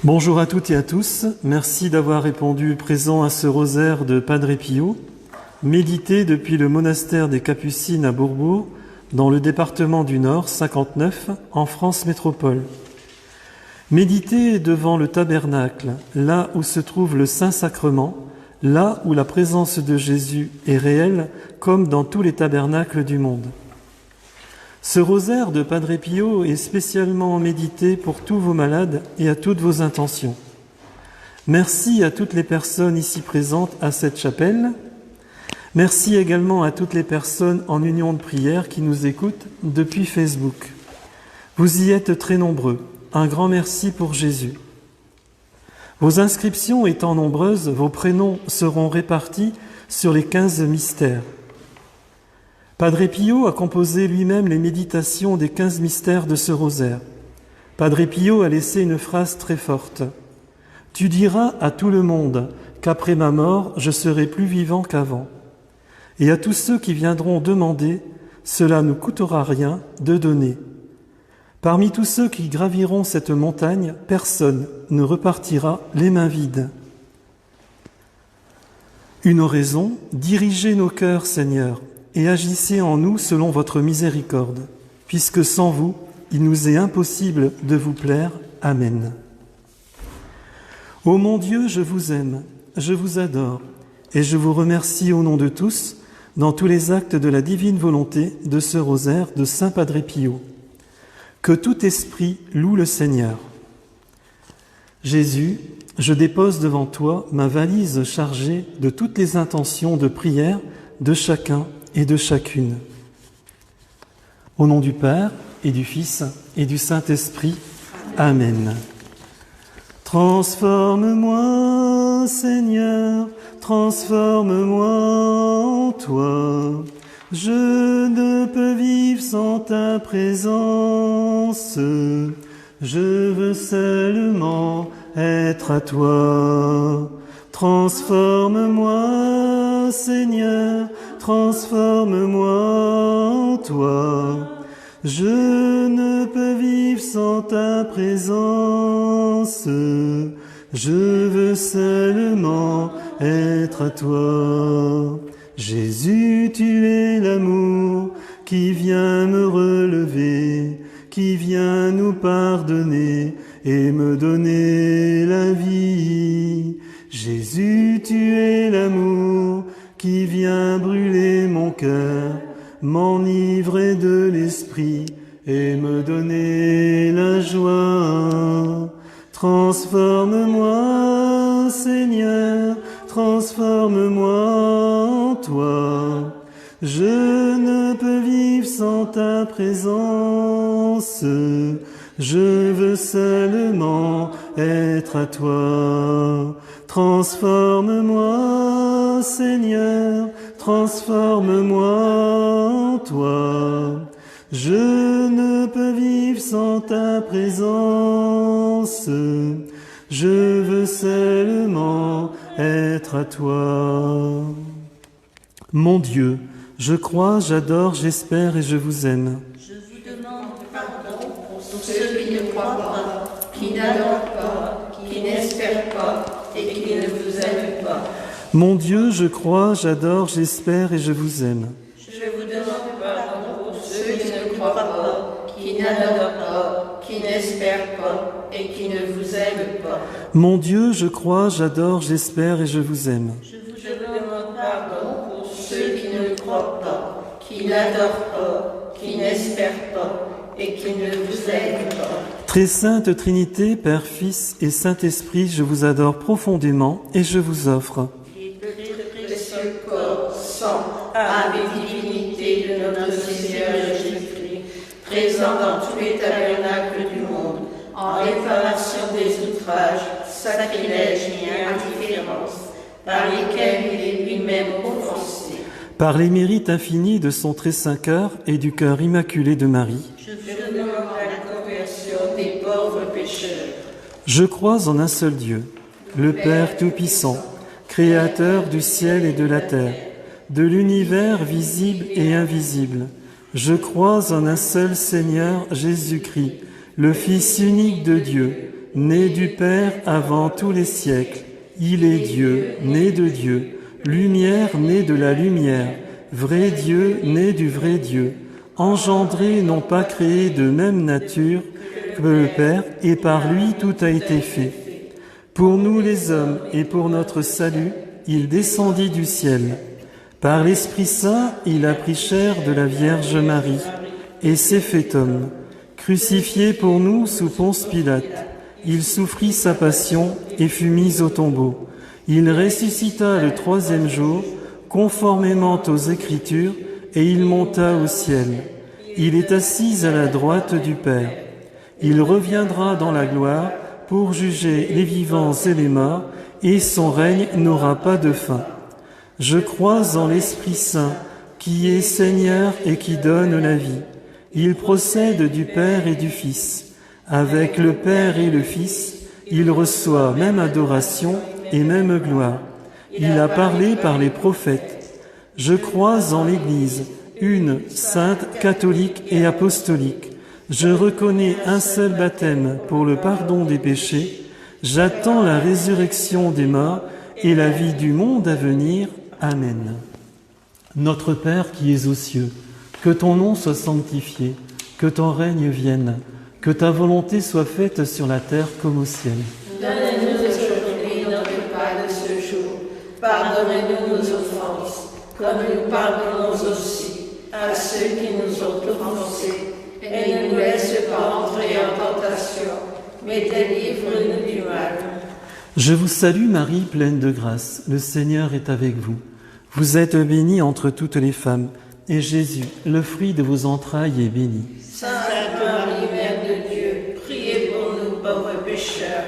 Bonjour à toutes et à tous, merci d'avoir répondu présent à ce rosaire de Padre Pio, médité depuis le monastère des Capucines à Bourbourg, dans le département du Nord, 59, en France métropole. Méditer devant le tabernacle, là où se trouve le Saint-Sacrement, là où la présence de Jésus est réelle, comme dans tous les tabernacles du monde. Ce rosaire de Padre Pio est spécialement médité pour tous vos malades et à toutes vos intentions. Merci à toutes les personnes ici présentes à cette chapelle. Merci également à toutes les personnes en union de prière qui nous écoutent depuis Facebook. Vous y êtes très nombreux. Un grand merci pour Jésus. Vos inscriptions étant nombreuses, vos prénoms seront répartis sur les 15 mystères. Padre Pio a composé lui-même les méditations des 15 mystères de ce rosaire. Padre Pio a laissé une phrase très forte. « Tu diras à tout le monde qu'après ma mort, je serai plus vivant qu'avant. Et à tous ceux qui viendront demander, cela ne coûtera rien de donner. Parmi tous ceux qui graviront cette montagne, personne ne repartira les mains vides. Une oraison, dirigez nos cœurs, Seigneur, et agissez en nous selon votre miséricorde, puisque sans vous, il nous est impossible de vous plaire. Amen. Ô mon Dieu, je vous aime, je vous adore, et je vous remercie au nom de tous, dans tous les actes de la divine volonté de ce rosaire de Saint Padre Pio. Que tout esprit loue le Seigneur. Jésus, je dépose devant toi ma valise chargée de toutes les intentions de prière de chacun et de chacune. Au nom du Père et du Fils et du Saint-Esprit. Amen. Transforme-moi, Seigneur, transforme-moi en toi. Je ne peux vivre sans ta présence. Je veux seulement être à toi. Transforme-moi, Seigneur, transforme-moi en toi. Je ne peux vivre sans ta présence. Je veux seulement être à toi. Jésus, tu es l'amour qui vient me relever, qui vient nous pardonner et me donner la vie. Jésus, tu es l'amour qui vient brûler mon cœur, m'enivrer de l'esprit et me donner la joie. Transforme-moi, Seigneur, transforme-moi en toi. Je ne peux vivre sans ta présence. Je veux seulement être à toi. Transforme-moi, Seigneur, transforme-moi en toi. Je ne peux vivre sans ta présence. Je veux seulement être à toi. Mon Dieu, je crois, j'adore, j'espère et je vous aime. Je vous demande pardon pour ceux qui ne croient pas, qui n'adorent pas, qui n'espèrent pas et qui ne vous aiment pas. Mon Dieu, je crois, j'adore, j'espère et je vous aime. Je vous demande pardon pour ceux qui ne croient pas, qui n'adorent pas, qui n'espèrent pas et qui ne vous aiment pas. Mon Dieu, je crois, j'adore, j'espère et je vous aime. Je vous demande pardon pour ceux qui ne croient pas, qui n'adorent pas, qui n'espèrent pas et qui ne vous aiment pas. Très sainte Trinité, Père, Fils et Saint-Esprit, je vous adore profondément et je vous offre Et le précieux corps, sang, âme et divinité de notre Seigneur Jésus-Christ, présent dans tous les tabernacles du monde, en réparation des outrages, sacrilèges et indifférences, par lesquels il est lui-même offensé. par les mérites infinis de son très saint cœur et du cœur immaculé de Marie. Je vous demande la conversion des pauvres pécheurs. Je crois en un seul Dieu, le Père Tout-Puissant, Créateur du ciel et de la terre, de l'univers visible et invisible. Je crois en un seul Seigneur, Jésus-Christ, le Fils unique de Dieu, né du Père avant tous les siècles. Il est Dieu, né de Dieu, lumière née de la lumière, vrai Dieu, né du vrai Dieu, engendré, non pas créé de même nature que le Père, et par lui tout a été fait. Pour nous les hommes et pour notre salut, il descendit du ciel. Par l'Esprit Saint, il a pris chair de la Vierge Marie et s'est fait homme. Crucifié pour nous sous Ponce Pilate, il souffrit sa passion et fut mis au tombeau. Il ressuscita le troisième jour, conformément aux Écritures, et il monta au ciel. Il est assis à la droite du Père. Il reviendra dans la gloire pour juger les vivants et les morts, et son règne n'aura pas de fin. Je crois en l'Esprit Saint, qui est Seigneur et qui donne la vie. Il procède du Père et du Fils. Avec le Père et le Fils, il reçoit même adoration et même gloire. Il a parlé par les prophètes. Je crois en l'Église, une, sainte, catholique et apostolique. Je reconnais un seul baptême pour le pardon des péchés. J'attends la résurrection des morts et la vie du monde à venir. Amen. Notre Père qui es aux cieux, que ton nom soit sanctifié, que ton règne vienne, que ta volonté soit faite sur la terre comme au ciel. Donne-nous aujourd'hui notre pain de ce jour. Pardonne-nous nos offenses, comme nous pardonnons aussi à ceux qui nous ont offensés. Et ne nous laisse pas entrer en tentation, mais délivre-nous du mal. Je vous salue Marie, pleine de grâce. Le Seigneur est avec vous. Vous êtes bénie entre toutes les femmes, et Jésus, le fruit de vos entrailles, est béni. Sainte Marie, Mère de Dieu, priez pour nous pauvres pécheurs,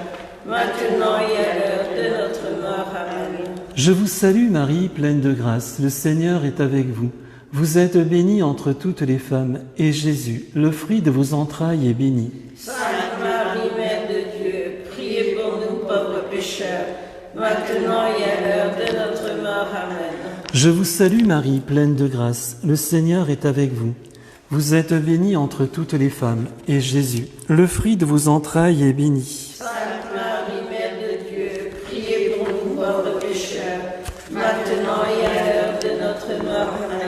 maintenant et à l'heure de notre mort. Amen. Je vous salue Marie, pleine de grâce. Le Seigneur est avec vous. Vous êtes bénie entre toutes les femmes, et Jésus, le fruit de vos entrailles, est béni. Sainte Marie, Mère de Dieu, priez pour nous pauvres pécheurs, maintenant et à l'heure de notre mort. Amen. Je vous salue Marie, pleine de grâce. Le Seigneur est avec vous. Vous êtes bénie entre toutes les femmes, et Jésus, le fruit de vos entrailles, est béni. Sainte Marie, Mère de Dieu, priez pour nous pauvres pécheurs, maintenant et à l'heure de notre mort. Amen.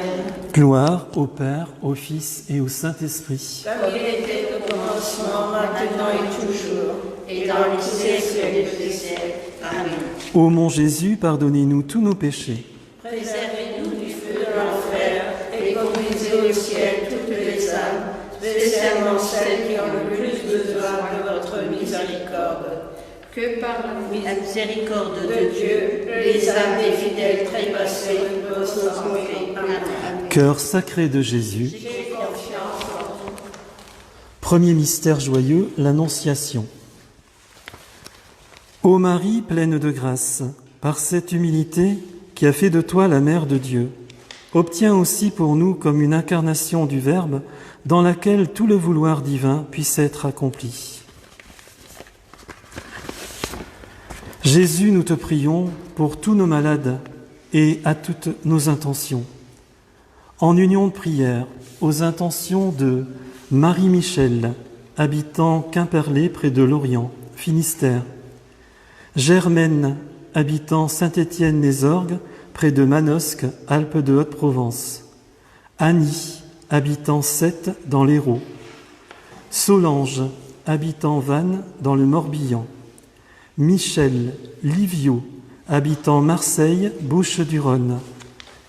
Gloire au Père, au Fils et au Saint-Esprit. Comme il était au commencement, maintenant et toujours, et dans les siècles des siècles. Amen. Ô mon Jésus, pardonnez-nous tous nos péchés. Préservez-nous du feu de l'enfer et conduisez au ciel toutes les âmes, spécialement celles qui ont le plus besoin de votre miséricorde. Que par la miséricorde de Dieu, les âmes des fidèles trépassés reposent en paix. Amen. Cœur sacré de Jésus. J'ai confiance en vous. Premier mystère joyeux, l'Annonciation. Ô Marie, pleine de grâce, par cette humilité qui a fait de toi la Mère de Dieu, obtiens aussi pour nous comme une incarnation du Verbe dans laquelle tout le vouloir divin puisse être accompli. Jésus, nous te prions pour tous nos malades et à toutes nos intentions. En union de prière, aux intentions de Marie-Michel, habitant Quimperlé près de Lorient, Finistère, Germaine, habitant Saint-Étienne-les-Orgues, près de Manosque, Alpes de Haute-Provence. Annie, habitant Sète, dans l'Hérault. Solange, habitant Vannes, dans le Morbihan. Michel, Livio, habitant Marseille, Bouches-du-Rhône.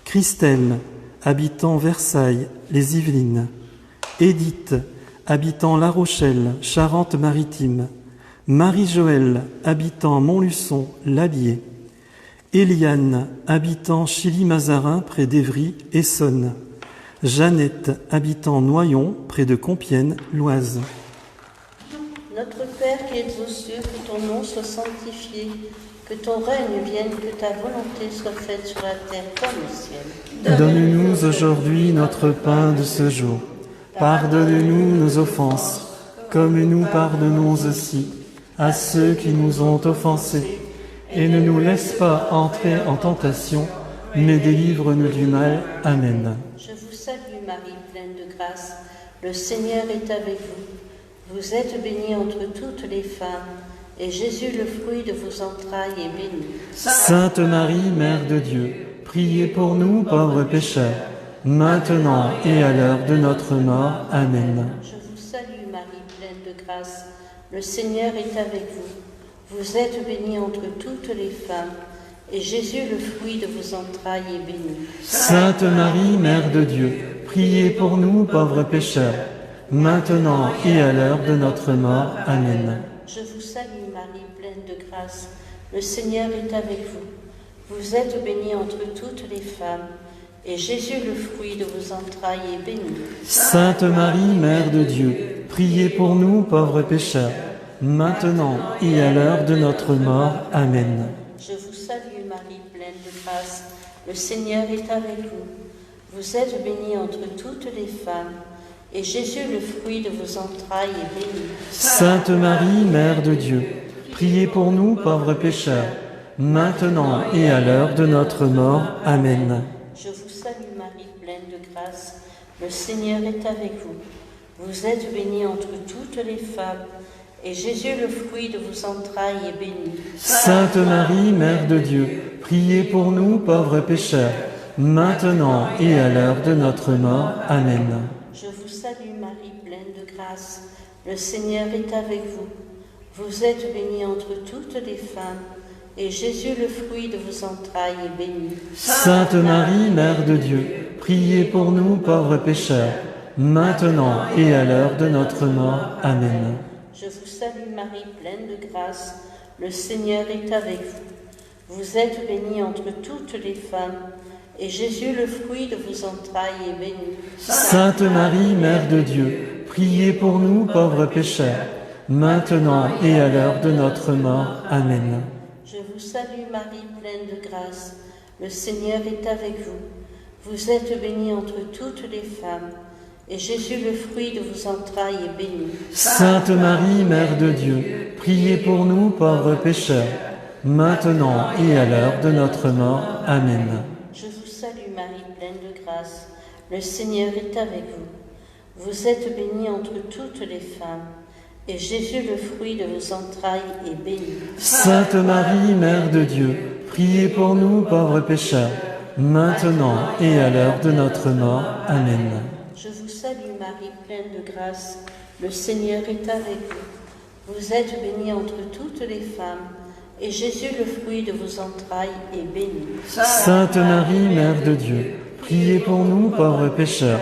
Christelle, habitant Versailles, les Yvelines. Édith, habitant La Rochelle, Charente-Maritime. Marie-Joëlle, habitant Montluçon, l'Allier. Eliane, habitant Chilly-Mazarin, près d'Évry, Essonne. Jeannette, habitant Noyon, près de Compiègne, l'Oise. Notre Père qui es aux cieux, que ton nom soit sanctifié, que ton règne vienne, que ta volonté soit faite sur la terre comme au ciel. Donne-nous aujourd'hui notre pain de ce jour. Pardonne-nous nos offenses, comme nous pardonnons aussi à ceux qui nous ont offensés. Et ne nous laisse pas entrer en tentation, mais délivre-nous du mal. Amen. Je vous salue Marie, pleine de grâce. Le Seigneur est avec vous. Vous êtes bénie entre toutes les femmes, et Jésus, le fruit de vos entrailles, est béni. Sainte Marie, Mère de Dieu, priez pour nous pauvres pécheurs, maintenant et à l'heure de notre mort. Amen. Je vous salue Marie, pleine de grâce. Le Seigneur est avec vous. Vous êtes bénie entre toutes les femmes, et Jésus, le fruit de vos entrailles, est béni. Sainte Marie, Mère de Dieu, priez pour nous pauvres pécheurs, maintenant et à l'heure de notre mort. Amen. Je vous salue Marie, pleine de grâce. Le Seigneur est avec vous. Vous êtes bénie entre toutes les femmes, et Jésus, le fruit de vos entrailles, est béni. Sainte Marie, Mère de Dieu, priez pour nous pauvres pécheurs, maintenant et à l'heure de notre mort. Amen. Je vous salue Marie, pleine de grâce. Le Seigneur est avec vous. Vous êtes bénie entre toutes les femmes, et Jésus, le fruit de vos entrailles, est béni. Sainte Marie, Mère de Dieu, priez pour nous pauvres pécheurs, maintenant et à l'heure de notre mort. Amen. Je vous salue Marie, pleine de grâce. Le Seigneur est avec vous. Vous êtes bénie entre toutes les femmes, et Jésus, le fruit de vos entrailles, est béni. Sainte Marie, Mère de Dieu, priez pour nous pauvres pécheurs, maintenant et à l'heure de notre mort. Amen. Je vous salue Marie, pleine de grâce. Le Seigneur est avec vous. Vous êtes bénie entre toutes les femmes, et Jésus, le fruit de vos entrailles, est béni. Sainte Marie, Mère de Dieu, priez pour nous pauvres pécheurs, maintenant et à l'heure de notre mort. Amen. Je vous salue Marie, pleine de grâce. Le Seigneur est avec vous. Vous êtes bénie entre toutes les femmes, et Jésus, le fruit de vos entrailles, est béni. Sainte Marie, Mère de Dieu, priez pour nous pauvres pécheurs, maintenant et à l'heure de notre mort. Amen. Je vous salue Marie, pleine de grâce. Le Seigneur est avec vous. Vous êtes bénie entre toutes les femmes, et Jésus, le fruit de vos entrailles, est béni. Sainte Marie, Mère de Dieu, priez pour nous pauvres pécheurs, maintenant et à l'heure de notre mort. Amen. Je vous salue Marie, pleine de grâce. Le Seigneur est avec vous. Vous êtes bénie entre toutes les femmes, et Jésus, le fruit de vos entrailles, est béni. Sainte Marie, Mère de Dieu, priez pour nous pauvres pécheurs, maintenant et à l'heure de notre mort. Amen. Je vous salue Marie, pleine de grâce. Le Seigneur est avec vous. Vous êtes bénie entre toutes les femmes, et Jésus, le fruit de vos entrailles, est béni. Sainte Marie, Mère de Dieu, priez pour nous pauvres pécheurs,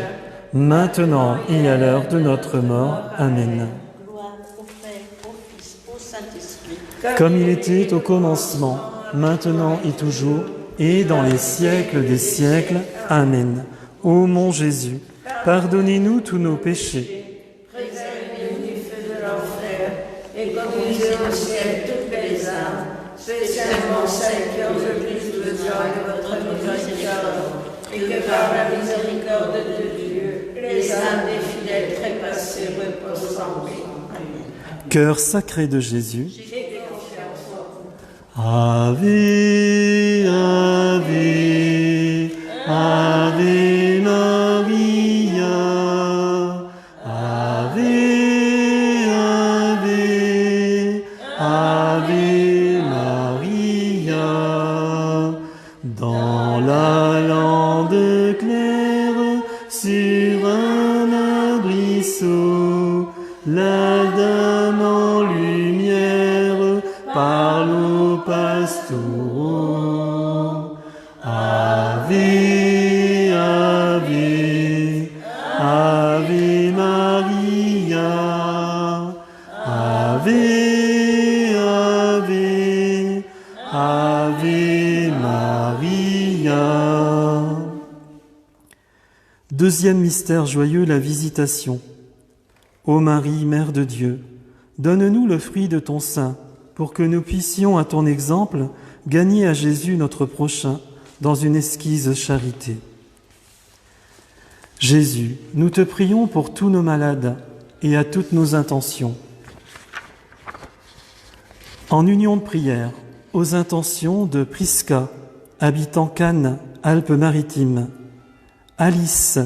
maintenant et à l'heure de notre mort. Amen. Gloire au Père, au Fils, au Saint-Esprit. Comme il était au commencement, maintenant et toujours, et dans les siècles des siècles. Amen. Ô mon Jésus, pardonnez-nous tous nos péchés, Préservez-nous du feu de l'enfer et conduisez au ciel toutes les âmes, spécialement celles qui ont le plus besoin de votre miséricorde, et que par la miséricorde de Dieu, les âmes des fidèles trépassés reposent en paix. Amen. cœur sacré de Jésus. J'ai confiance en vous. Ave, Ave, Ave Maria. Ave, Ave, Ave Maria. Dans la lande claire, sur un arbrisseau, la dame en lumière parle aux pastoraux. Ave, Ave, Ave Maria. Ave, Ave, Ave Maria. Deuxième mystère joyeux, la visitation. Ô Marie, Mère de Dieu, donne-nous le fruit de ton sein, pour que nous puissions, à ton exemple, gagner à Jésus notre prochain dans une exquise charité. Jésus, nous te prions pour tous nos malades et à toutes nos intentions. En union de prière, aux intentions de Prisca, habitant Cannes, Alpes-Maritimes, Alice,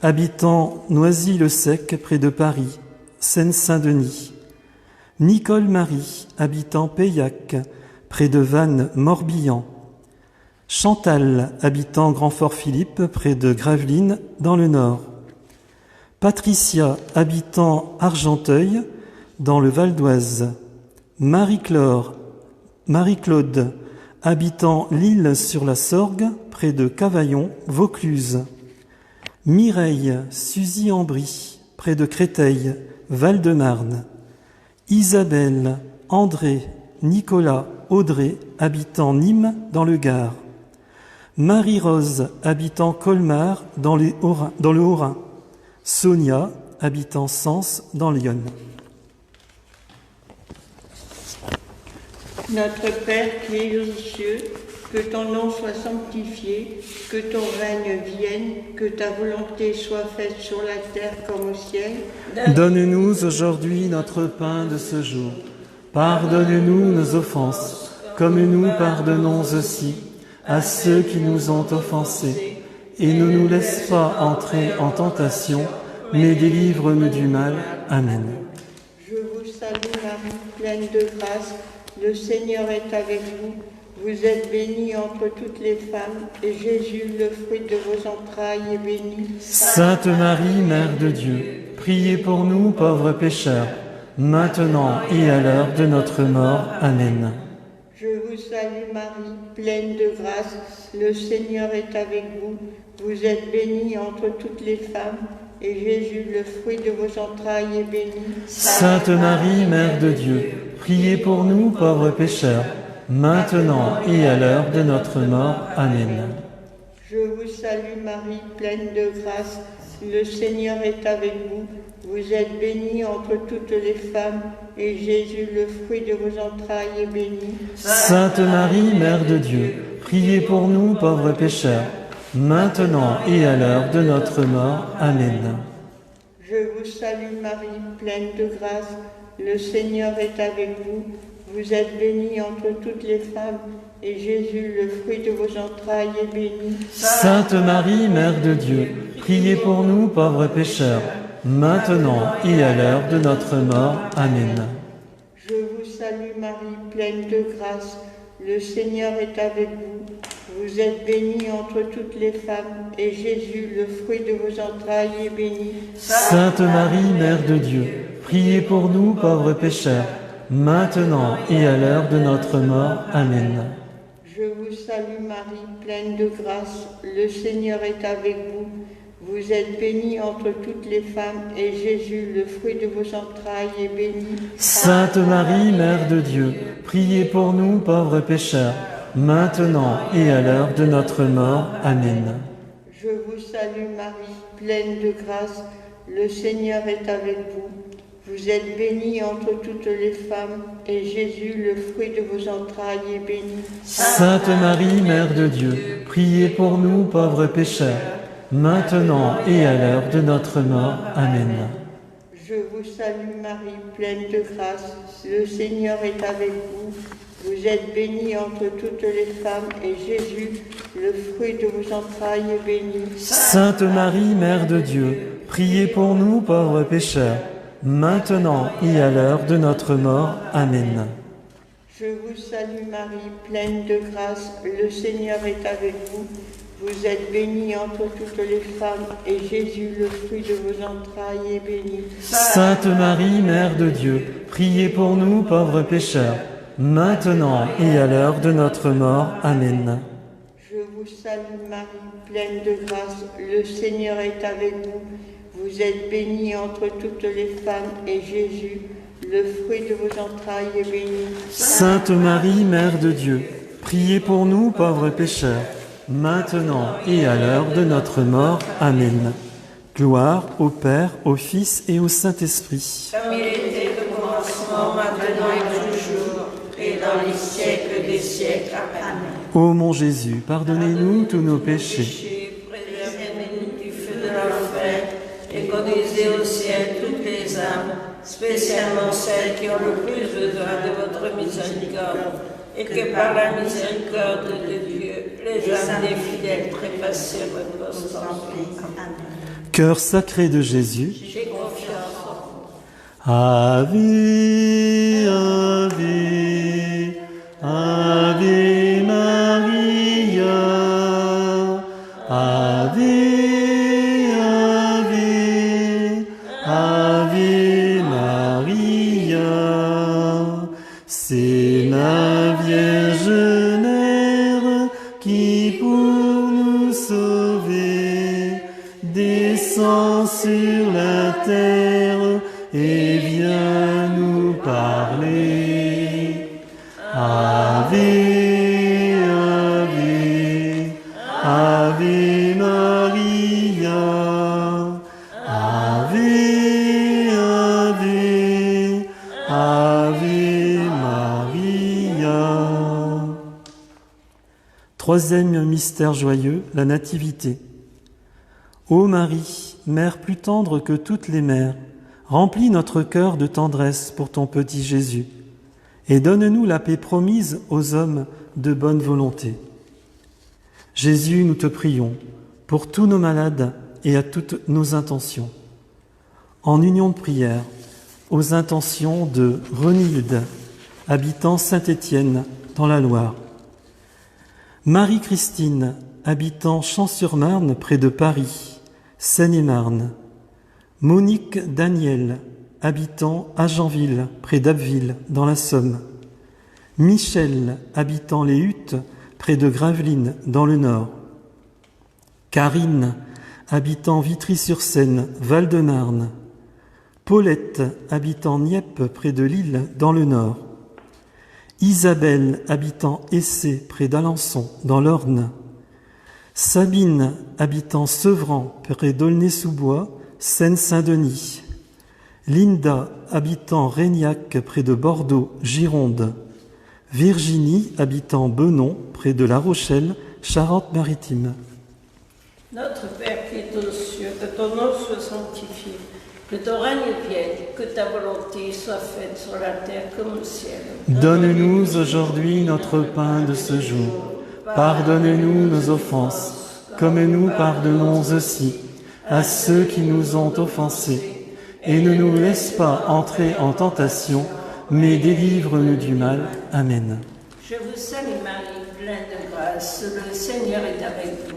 habitant Noisy-le-Sec près de Paris, Seine-Saint-Denis, Nicole Marie, habitant Paillac, près de Vannes-Morbihan. Chantal, habitant Grand-Fort-Philippe, près de Gravelines, dans le Nord. Patricia, habitant Argenteuil, dans le Val d'Oise. Marie-Claude, habitant l'Île-sur-la-Sorgue, près de Cavaillon, Vaucluse. Mireille, Suzy-en-Brie, près de Créteil, Val-de-Marne. Isabelle, André, Nicolas, Audrey, habitant Nîmes, dans le Gard. Marie-Rose, habitant Colmar, dans le Haut-Rhin. Sonia, habitant Sens, dans l'Yonne. Notre Père qui es aux cieux, que ton nom soit sanctifié, que ton règne vienne, que ta volonté soit faite sur la terre comme au ciel. Donne-nous aujourd'hui notre pain de ce jour. Pardonne-nous nos offenses, comme nous pardonnons aussi à ceux qui nous ont offensés. Et ne nous laisse pas entrer en tentation, mais délivre-nous du mal. Amen. Je vous salue Marie, pleine de grâce, le Seigneur est avec vous. Vous êtes bénie entre toutes les femmes, et Jésus, le fruit de vos entrailles, est béni. Sainte Marie, Mère de Dieu, priez pour nous pauvres pécheurs, maintenant et à l'heure de notre mort. Amen. Je vous salue Marie, pleine de grâce, le Seigneur est avec vous. Vous êtes bénie entre toutes les femmes, et Jésus, le fruit de vos entrailles, est béni. Sainte Marie, Mère de Dieu, priez pour nous pauvres pécheurs, maintenant et à l'heure de notre mort. Amen. Je vous salue Marie, pleine de grâce, le Seigneur est avec vous. Vous êtes bénie entre toutes les femmes, et Jésus, le fruit de vos entrailles, est béni. Sainte Marie, Mère de Dieu, priez pour nous pauvres pécheurs, maintenant et à l'heure de notre mort. Amen. Je vous salue Marie, pleine de grâce, le Seigneur est avec vous. Vous êtes bénie entre toutes les femmes, et Jésus, le fruit de vos entrailles, est béni. Sainte Marie, Mère de Dieu, priez pour nous pauvres pécheurs, maintenant et à l'heure de notre mort. Amen. Je vous salue Marie, pleine de grâce, le Seigneur est avec vous. Vous êtes bénie entre toutes les femmes, et Jésus, le fruit de vos entrailles, est béni. Sainte Marie, Mère de Dieu, priez pour nous pauvres pécheurs, maintenant et à l'heure de notre mort. Amen. Je vous salue Marie, pleine de grâce, le Seigneur est avec vous. Vous êtes bénie entre toutes les femmes, et Jésus, le fruit de vos entrailles, est béni. Sainte Marie, Mère de Dieu, priez pour nous pauvres pécheurs, maintenant et à l'heure de notre mort. Amen. Je vous salue Marie, pleine de grâce, le Seigneur est avec vous. Vous êtes bénie entre toutes les femmes, et Jésus, le fruit de vos entrailles, est béni. Sainte Marie, Mère de Dieu, priez pour nous pauvres pécheurs, maintenant et à l'heure de notre mort. Amen. Je vous salue Marie, pleine de grâce, le Seigneur est avec vous. Vous êtes bénie entre toutes les femmes, et Jésus, le fruit de vos entrailles, est béni. Sainte Marie, Mère de Dieu, priez pour nous pauvres pécheurs, maintenant et à l'heure de notre mort. Amen. Je vous salue Marie, pleine de grâce, le Seigneur est avec vous. Vous êtes bénie entre toutes les femmes, et Jésus, le fruit de vos entrailles, est béni. Sainte Marie, Mère de Dieu, priez pour nous pauvres pécheurs, maintenant et à l'heure de notre mort. Amen. Je vous salue Marie, pleine de grâce, le Seigneur est avec vous. Vous êtes bénie entre toutes les femmes, et Jésus, le fruit de vos entrailles, est béni. Sainte Marie, Mère de Dieu, priez pour nous pauvres pécheurs, maintenant et à l'heure de notre mort. Amen. Gloire au Père, au Fils et au Saint-Esprit. Comme il était au commencement, maintenant et toujours, et dans les siècles des siècles. Amen. Ô mon Jésus, pardonnez-nous tous nos péchés. Préservez-nous du feu de l'enfer, et conduisez au ciel toutes les âmes, spécialement celles qui ont le plus besoin de votre miséricorde, et que par la miséricorde de Dieu, les âmes des fidèles trépassées reposent en paix. Cœur sacré de Jésus, J'ai confiance en vous. Ave, Ave Maria. C'est la Vierge Mère qui, pour nous sauver, descend sur la terre et vient nous parler. Ave, Ave, Ave Maria. Ave, Ave, Ave Maria. Troisième mystère joyeux, la Nativité. Ô Marie, mère plus tendre que toutes les mères, remplis notre cœur de tendresse pour ton petit Jésus, et donne-nous la paix promise aux hommes de bonne volonté. Jésus, nous te prions, pour tous nos malades et à toutes nos intentions. En union de prière, aux intentions de Renilde, habitant Saint-Étienne, dans la Loire. Marie-Christine, habitant Champs-sur-Marne, près de Paris, Seine-et-Marne. Monique Daniel, habitant Agenville, près d'Abbeville, dans la Somme. Michel, habitant Les Huttes, près de Gravelines, dans le Nord. Karine, habitant Vitry-sur-Seine, Val-de-Marne. Paulette, habitant Nieppe, près de Lille, dans le Nord. Isabelle, habitant Essé, près d'Alençon, dans l'Orne. Sabine, habitant Sevran, près d'Aulnay-sous-Bois, Seine-Saint-Denis. Linda, habitant Régnac, près de Bordeaux, Gironde. Virginie, habitant Benon, près de La Rochelle, Charente-Maritime. Notre Père qui es aux cieux, que ton nom soit sanctifié, que ton règne vienne, que ta volonté soit faite sur la terre comme au ciel. Donne-nous aujourd'hui notre pain de ce jour. Pardonne-nous nos offenses, comme nous pardonnons aussi à ceux qui nous ont offensés. Et ne nous laisse pas entrer en tentation, mais délivre-nous du mal. Amen. Je vous salue Marie, pleine de grâce, le Seigneur est avec vous.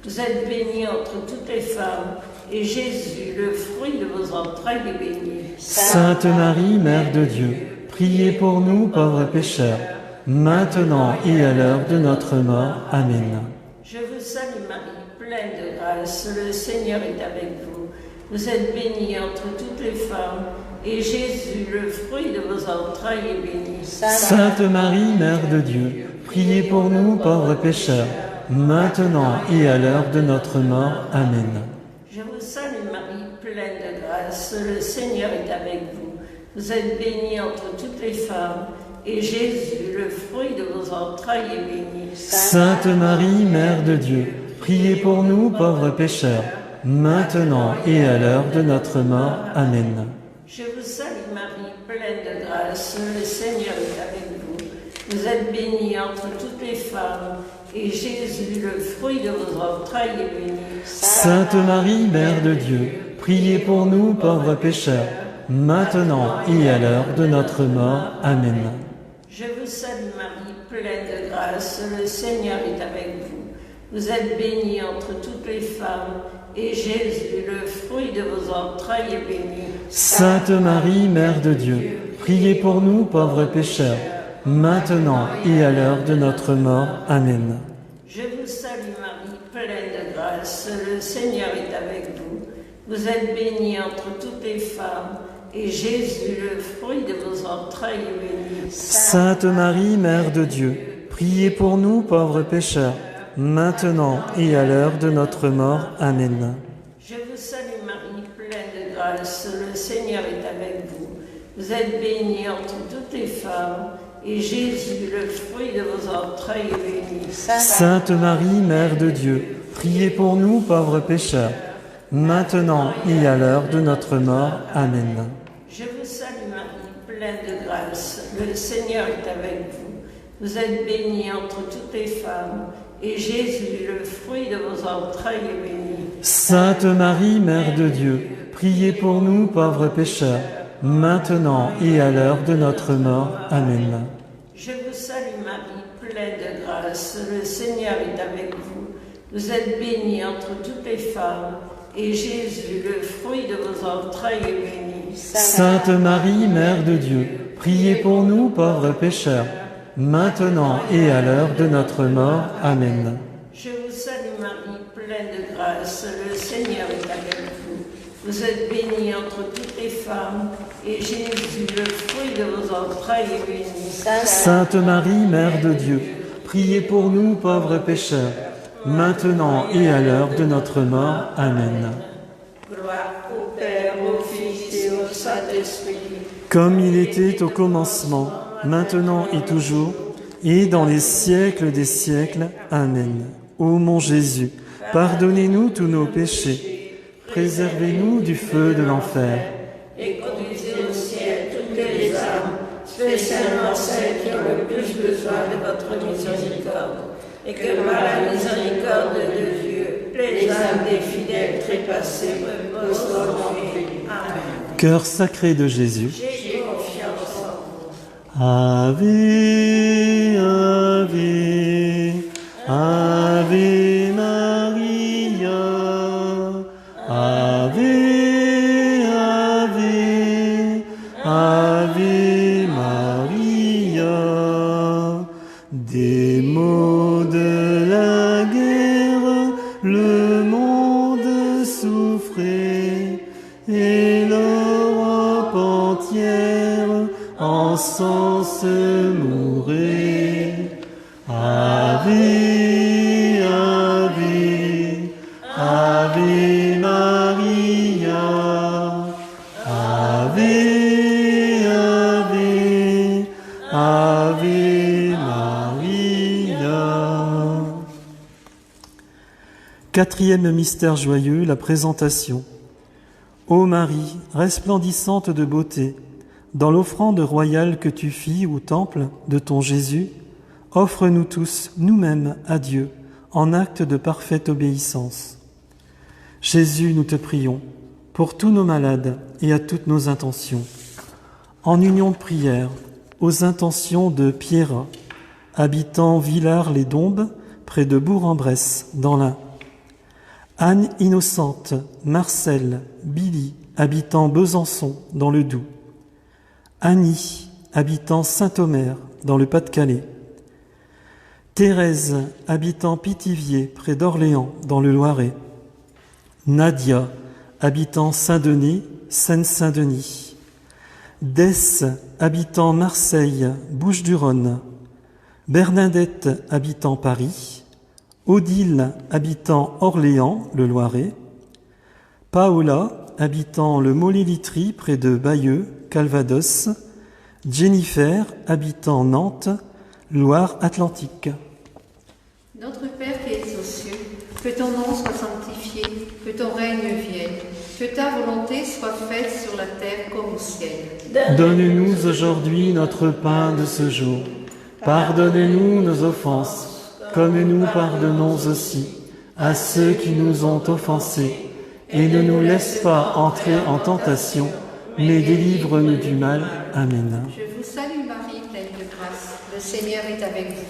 Vous êtes bénie entre toutes les femmes, et Jésus, le fruit de vos entrailles, est béni. Sainte Marie, Mère de Dieu, priez pour nous pauvres pécheurs, maintenant et à l'heure de notre mort. Amen. Je vous salue Marie, pleine de grâce, le Seigneur est avec vous. Vous êtes bénie entre toutes les femmes, et Jésus, le fruit de vos entrailles, est béni. Sainte Marie, Mère de Dieu, priez pour nous pauvres pécheurs, maintenant et à l'heure de notre mort. Amen. Je vous salue Marie, pleine de grâce, le Seigneur est avec vous. Vous êtes bénie entre toutes les femmes, et Jésus, le fruit de vos entrailles, est béni. Sainte Marie, Mère de Dieu, priez pour nous pauvres pécheurs, maintenant et à l'heure de notre mort. Amen. Je vous salue Marie, pleine de grâce, le Seigneur est avec vous. Vous êtes bénie entre toutes les femmes, et Jésus, le fruit de vos entrailles, est béni. Sainte Marie, Mère de Dieu, priez pour nous pauvres pécheurs, maintenant et à l'heure de notre mort. Amen. Je vous salue Marie, pleine de grâce, le Seigneur est avec vous. Vous êtes bénie entre toutes les femmes, et Jésus, le fruit de vos entrailles, est béni. Sainte Marie, Mère de Dieu, priez pour nous pauvres pécheurs, maintenant et à l'heure de notre mort. Amen. Je vous salue Marie, pleine de grâce, le Seigneur est avec vous. Vous êtes bénie entre toutes les femmes, et Jésus, le fruit de vos entrailles, est béni. Sainte Marie, Mère de Dieu, priez pour nous pauvres pécheurs, maintenant et à l'heure de notre mort. Amen. Je vous salue Marie, pleine de grâce, le Seigneur est avec vous. Vous êtes bénie entre toutes les femmes, et Jésus, le fruit de vos entrailles, est béni. Sainte Marie, Mère de Dieu, priez pour nous pauvres pécheurs, maintenant et à l'heure de notre mort. Amen. Je vous salue Marie, pleine de grâce, le Seigneur est avec vous. Vous êtes bénie entre toutes les femmes, et Jésus, le fruit de vos entrailles, est béni. Sainte Marie, Mère de Dieu, priez pour nous pauvres pécheurs, maintenant et à l'heure de notre mort. Amen. Je vous salue Marie, pleine de grâce, le Seigneur est avec vous. Vous êtes bénie entre toutes les femmes, et Jésus, le fruit de vos entrailles, est béni. Sainte Marie, Mère de Dieu, priez pour nous pauvres pécheurs, maintenant et à l'heure de notre mort. Amen. Je vous salue Marie, pleine de grâce, le Seigneur est avec vous. Vous êtes bénie entre toutes les femmes, et Jésus, le fruit de vos entrailles, est béni. Sainte Marie, Mère de Dieu, priez pour nous pauvres pécheurs, maintenant et à l'heure de notre mort. Amen. Gloire au Père, au Fils et au Saint-Esprit. Comme il était au commencement, maintenant et toujours, et dans les siècles des siècles. Amen. Ô mon Jésus, pardonnez-nous tous nos péchés, préservez-nous du feu de l'enfer, Et conduisez au ciel toutes les âmes, spécialement celles qui ont le plus besoin de votre miséricorde. Et que par la miséricorde de Dieu, les âmes des fidèles trépassés reposent dans l'enfer. Amen. Cœur sacré de Jésus. J'ai confiance en vous. Ave, Ave, Ave Maria, Ave, Ave, Ave Maria. Des maux de la guerre, le monde souffrait, et l'Europe entière en sang se mourait. Ave, Ave, Ave Maria, Ave, Ave, Ave Maria. Quatrième mystère joyeux, la présentation. Ô Marie, resplendissante de beauté, dans l'offrande royale que tu fis au temple de ton Jésus, offre-nous tous, nous-mêmes, à Dieu, en acte de parfaite obéissance. Jésus, nous te prions, pour tous nos malades et à toutes nos intentions. En union de prière, aux intentions de Pierre, habitant Villars-les-Dombes, près de Bourg-en-Bresse, dans l'Ain. Anne Innocente, Marcel, Billy, habitant Besançon, dans le Doubs. Annie, habitant Saint-Omer, dans le Pas-de-Calais. Thérèse, habitant Pithiviers, près d'Orléans, dans le Loiret. Nadia, habitant Saint-Denis, Seine-Saint-Denis. Dès, habitant Marseille, Bouches-du-Rhône. Bernadette, habitant Paris. Odile, habitant Orléans, le Loiret. Paola, habitant le Mollet-Litry, près de Bayeux, Calvados. Jennifer, habitant Nantes, Loire-Atlantique. Notre Père qui es aux cieux, que ton nom soit sanctifié, que ton règne vienne, que ta volonté soit faite sur la terre comme au ciel. Donne-nous aujourd'hui notre pain de ce jour. Pardonne-nous nos offenses, comme nous pardonnons aussi à ceux qui nous ont offensés. Et ne nous laisse pas entrer en tentation, mais délivre-nous du mal. Amen. Je vous salue Marie, pleine de grâce, le Seigneur est avec vous.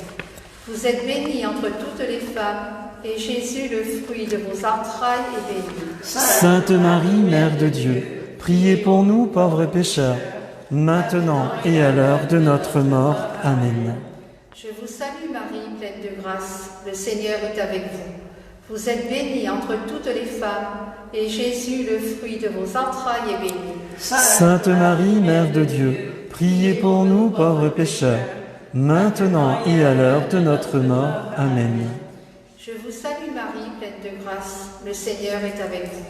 Vous êtes bénie entre toutes les femmes, et Jésus, le fruit de vos entrailles, est béni. Sainte Marie, Mère de Dieu, priez pour nous pauvres pécheurs, maintenant et à l'heure de notre mort. Amen. Je vous salue Marie, pleine de grâce, le Seigneur est avec vous. Vous êtes bénie entre toutes les femmes, et Jésus, le fruit de vos entrailles, est béni. Sainte Marie, Mère de Dieu, priez pour nous pauvres pécheurs, maintenant et à l'heure de notre mort. Amen. Je vous salue Marie, pleine de grâce, le Seigneur est avec vous.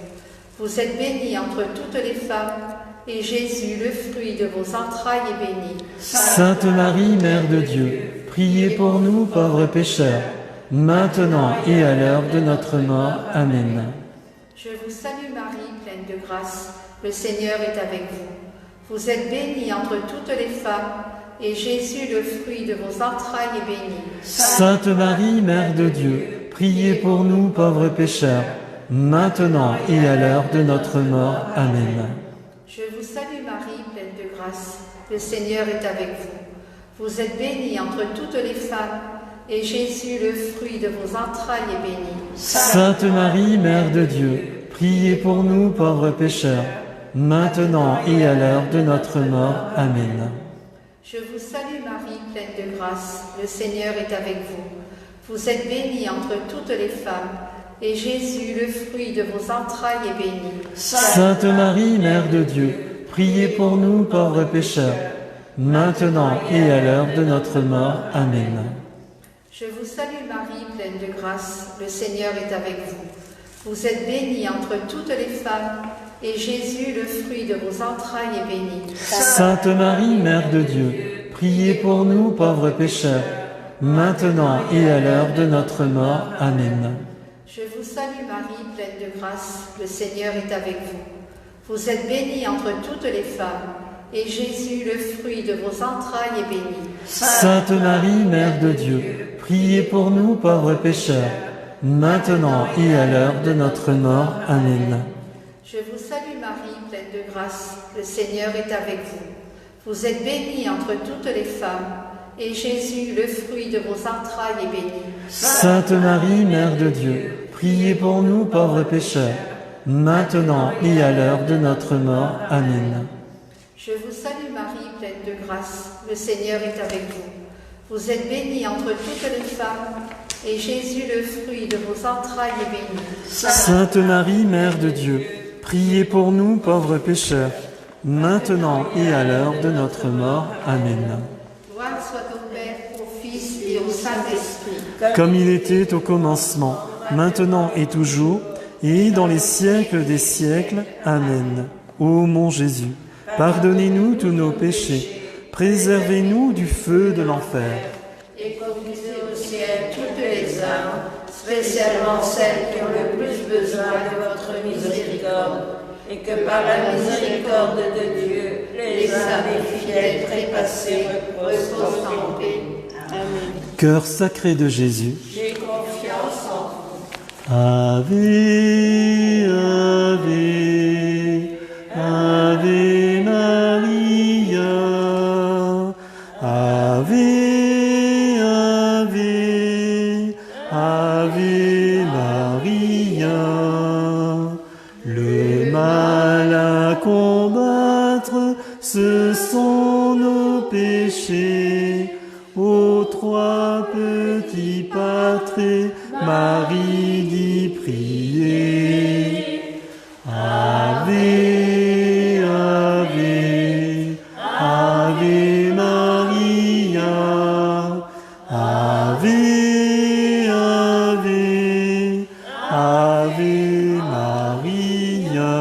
Vous êtes bénie entre toutes les femmes, et Jésus, le fruit de vos entrailles, est béni. Sainte Marie, Mère de Dieu, priez pour nous pauvres pécheurs, maintenant et à l'heure de notre mort. Amen. Je vous salue Marie, pleine de grâce, le Seigneur est avec vous. Vous êtes bénie entre toutes les femmes, et Jésus, le fruit de vos entrailles, est béni. Sainte Marie, Mère de Dieu, priez pour nous pauvres pécheurs, maintenant et à l'heure de notre mort. Amen. Je vous salue Marie, pleine de grâce, le Seigneur est avec vous. Vous êtes bénie entre toutes les femmes, et Jésus, le fruit de vos entrailles, est béni. Sainte Marie, Mère de Dieu, priez pour nous pauvres pécheurs, maintenant et à l'heure de notre mort. Amen. Je vous salue Marie, pleine de grâce, le Seigneur est avec vous. Vous êtes bénie entre toutes les femmes, et Jésus, le fruit de vos entrailles, est béni. Sainte Marie, Mère de Dieu, priez pour nous pauvres pécheurs, maintenant et à l'heure de notre mort. Amen. Je vous salue Marie, pleine de grâce, le Seigneur est avec vous. Vous êtes bénie entre toutes les femmes, et Jésus, le fruit de vos entrailles, est béni. Sainte Marie, Mère de Dieu, priez pour nous pauvres pécheurs, maintenant et à l'heure de notre mort. Amen. Je vous salue Marie, pleine de grâce, le Seigneur est avec vous. Vous êtes bénie entre toutes les femmes, et Jésus, le fruit de vos entrailles, est béni. Sainte Marie, Mère de Dieu, priez pour nous pauvres pécheurs, maintenant et à l'heure de notre mort. Amen. Je vous salue Marie, pleine de grâce, le Seigneur est avec vous. Vous êtes bénie entre toutes les femmes, et Jésus, le fruit de vos entrailles, est béni. Sainte Marie, Mère de Dieu, priez pour nous pauvres pécheurs, maintenant et à l'heure de notre mort. Amen. Je vous salue Marie, pleine de grâce, le Seigneur est avec vous. Vous êtes bénie entre toutes les femmes, et Jésus, le fruit de vos entrailles, est béni. Sainte Marie, Mère de Dieu, priez pour nous pauvres pécheurs, maintenant et à l'heure de notre mort. Amen. Gloire soit au Père, au Fils et au Saint-Esprit. Comme il était au commencement, maintenant et toujours, et dans les siècles des siècles. Amen. Ô mon Jésus, pardonnez-nous tous nos péchés, préservez-nous du feu de l'enfer. Et conduisez au ciel toutes les âmes, spécialement celles qui ont le plus besoin de votre miséricorde, et que par la miséricorde de Dieu, les âmes et fidèles trépassés reposent en paix. Amen. Cœur sacré de Jésus, J'ai confiance en vous. Ave, Ave, Ave Maria, Ave, Ave, Ave Maria. Le mal à combattre, ce sont nos péchés. Aux trois petits patrés, Marie dit prier. Ave, Ave, Ave Maria, Ave, Ave, Ave Maria.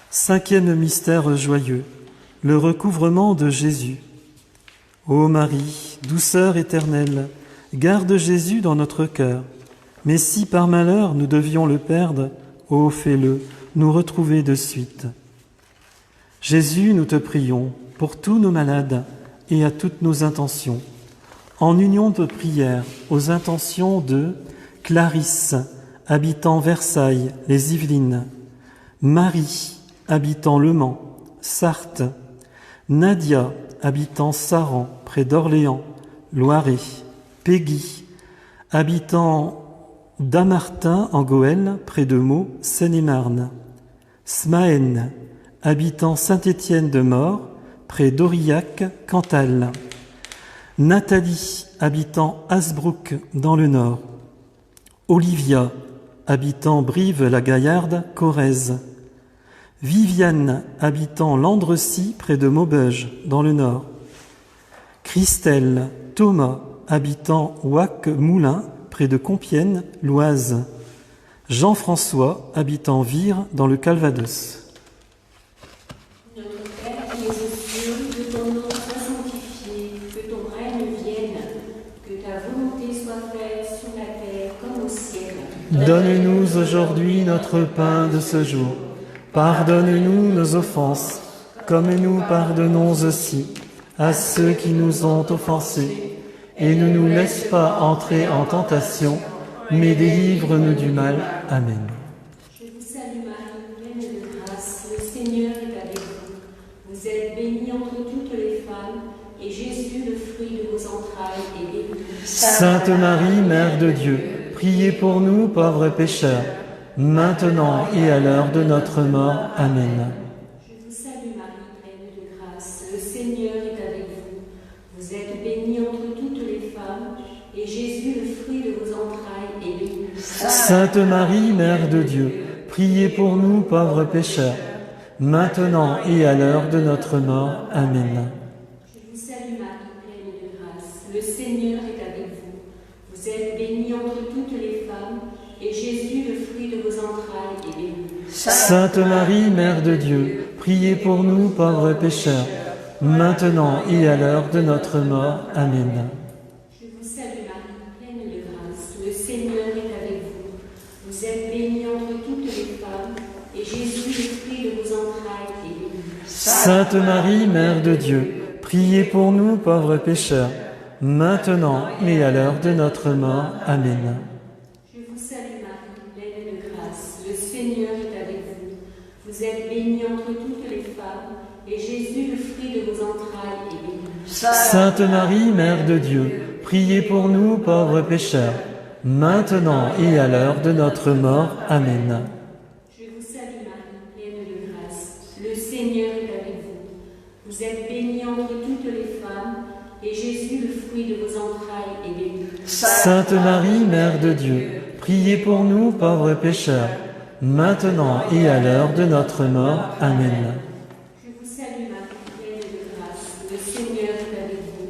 Cinquième mystère joyeux, le recouvrement de Jésus. Ô Marie, douceur éternelle, garde Jésus dans notre cœur. Mais si par malheur nous devions le perdre, ô fais-le, nous retrouver de suite. Jésus, nous te prions pour tous nos malades et à toutes nos intentions, en union de prière aux intentions de Clarisse, habitant Versailles, les Yvelines, Marie, habitant Le Mans, Sarthe, Nadia, habitant Saran, près d'Orléans, Loiret, Peggy, habitant Damartin en Goële, près de Meaux, Seine-et-Marne, Smaën, habitant Saint-Étienne-de-Maure, près d'Aurillac, Cantal, Nathalie, habitant Hasbrouck, dans le Nord, Olivia, habitant Brive-la-Gaillarde, Corrèze, Viviane, habitant Landrecy, près de Maubeuge, dans le Nord, Christelle, Thomas, habitant Ouac-Moulin, près de Compiègne, l'Oise, Jean-François, habitant Vire, dans le Calvados. Notre Père qui es aux cieux, que ton nom soit sanctifié, que ton règne vienne, que ta volonté soit faite sur la terre comme au ciel. Donne-nous aujourd'hui notre pain de ce jour. Pardonne-nous nos offenses, comme nous pardonnons aussi à ceux qui nous ont offensés. Et ne nous laisse pas entrer en tentation, mais délivre-nous du mal. Amen. Je vous salue Marie, pleine de grâce, le Seigneur est avec vous. Vous êtes bénie entre toutes les femmes, et Jésus, le fruit de vos entrailles, est béni. Sainte Marie, Mère de Dieu, priez pour nous pauvres pécheurs, maintenant et à l'heure de notre mort. Amen. Je vous salue Marie, pleine de grâce, le Seigneur est avec vous. Vous êtes bénie entre toutes les femmes, et Jésus, le fruit de vos entrailles, est béni. Sainte Marie, Mère de Dieu, priez pour nous pauvres pécheurs, maintenant et à l'heure de notre mort. Amen. Je vous salue Marie, pleine de grâce, le Seigneur est avec vous. Vous êtes bénie entre toutes les femmes, et Jésus, le fruit de vos entrailles, est béni. Sainte Marie, Mère de Dieu, priez pour nous pauvres pécheurs, maintenant et à l'heure de notre mort. Amen. Je vous salue Marie, pleine de grâce, le Seigneur est avec vous. Vous êtes bénie entre toutes les femmes, et Jésus, le fruit de vos entrailles, est béni. Sainte Marie, Mère de Dieu, priez pour nous pauvres pécheurs, maintenant et à l'heure de notre mort. Amen. Je vous salue Marie, pleine de grâce, le Seigneur est avec vous. Vous êtes bénie entre toutes les femmes, et Jésus, le fruit de vos entrailles, est béni. Sainte Marie, Mère de Dieu, priez pour nous pauvres pécheurs, maintenant et à l'heure de notre mort. Amen. Je vous salue Marie, pleine de grâce, le Seigneur est avec vous. Vous êtes bénie entre toutes les femmes, et Jésus, le fruit de vos entrailles, est béni. Sainte Marie, Mère de Dieu, priez pour nous pauvres pécheurs, maintenant et à l'heure de notre mort. Amen. Je vous salue Marie, pleine de grâce, le Seigneur est avec vous.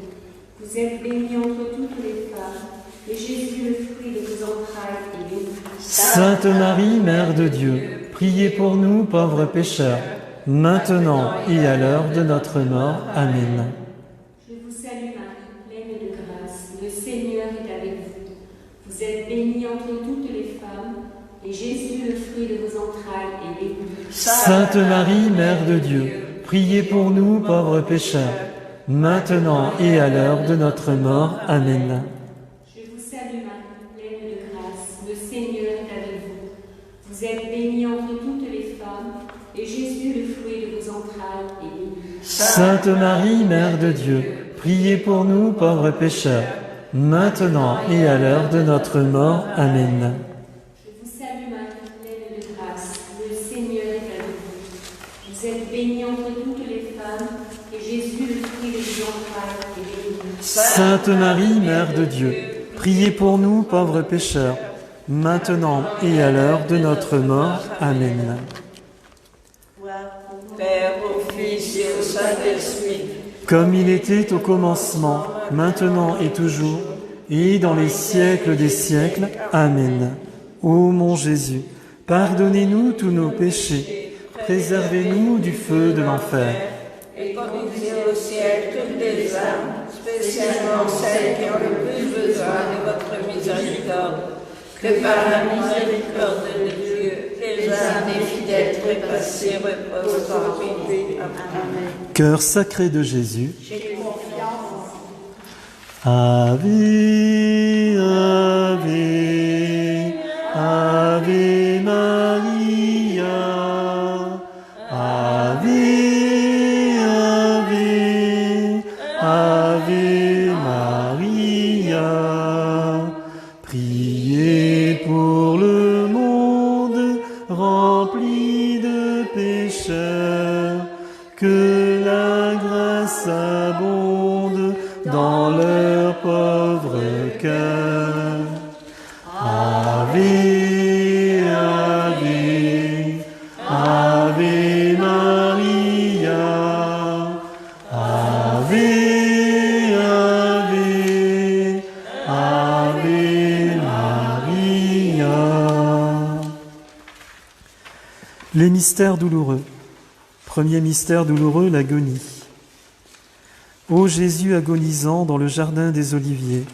Vous êtes bénie entre toutes les femmes, et Jésus, le fruit de vos entrailles, est béni. Sainte Marie, Mère de Dieu, priez pour nous pauvres pécheurs, maintenant et à l'heure de notre mort. Amen. Je vous salue Marie, pleine de grâce, le Seigneur est avec vous. Vous êtes bénie entre toutes les femmes, et Jésus, le fruit de vos entrailles, est béni. Sainte Marie, Mère de Dieu, priez pour nous pauvres pécheurs, maintenant et à l'heure de notre mort. Amen. Je vous salue Marie, pleine de grâce, le Seigneur est avec vous. Vous êtes bénie entre toutes les femmes, et Jésus, le fruit de vos entrailles, est béni. Sainte Marie, Mère de Dieu, priez pour nous pauvres pécheurs, maintenant et à l'heure de notre mort. Amen. Je vous salue Marie, pleine de grâce, le Seigneur est avec vous. Vous êtes bénie entre toutes les femmes, et Jésus, le fruit de vos entrailles, est béni. Sainte Marie, Mère de Dieu, priez pour nous pauvres pécheurs, maintenant et à l'heure de notre mort. Amen. Père, au Fils et au Saint-Esprit, Comme il était au commencement, maintenant et toujours, et dans les siècles des siècles. Amen. Ô mon Jésus, pardonnez-nous tous nos péchés, préservez-nous du feu de l'enfer. et conduisez au ciel toutes les âmes, spécialement celles qui ont le plus besoin de votre miséricorde. Que par la miséricorde de Dieu, les âmes des fidèles trépassés reposent en paix. Amen. Cœur sacré de Jésus, J'ai confiance. Ave, Ave, Ave Maria, Ave, Ave, Ave Maria. Priez pour le monde rempli de pécheurs, que la grâce abonde dans leur pauvre cœur. Ave, Ave, Ave Maria, Ave, Ave, Ave Maria. Les mystères douloureux. Premier mystère douloureux, l'agonie. Ô Jésus agonisant dans le jardin des Oliviers,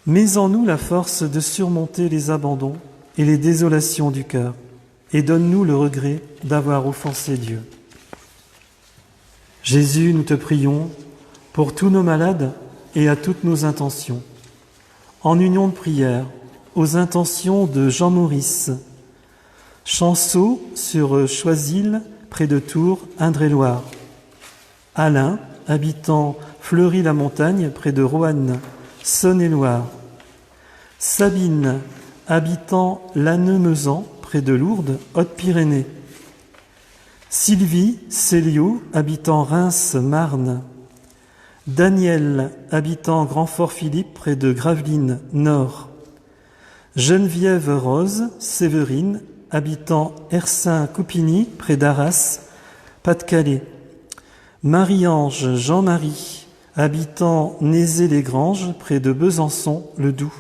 mets en nous la force de surmonter les abandons et les désolations du cœur, et donne-nous le regret d'avoir offensé Dieu. Jésus, nous te prions pour tous nos malades et à toutes nos intentions. En union de prière, aux intentions de Jean Maurice, Chanceau sur Choisil, près de Tours, Indre-et-Loire. Alain, habitant Fleury-la-Montagne, près de Roanne, Saône-et-Loire. Sabine, habitant Lannemezan, près de Lourdes, Haute-Pyrénées. Sylvie Célio, habitant Reims, Marne. Daniel, habitant Grand-Fort-Philippe, près de Gravelines, Nord. Geneviève Rose Séverine, habitant Ersin-Coupigny, près d'Arras, Pas-de-Calais. Marie-Ange Jean-Marie, habitant Nézé-les-Granges, près de Besançon, le Doubs.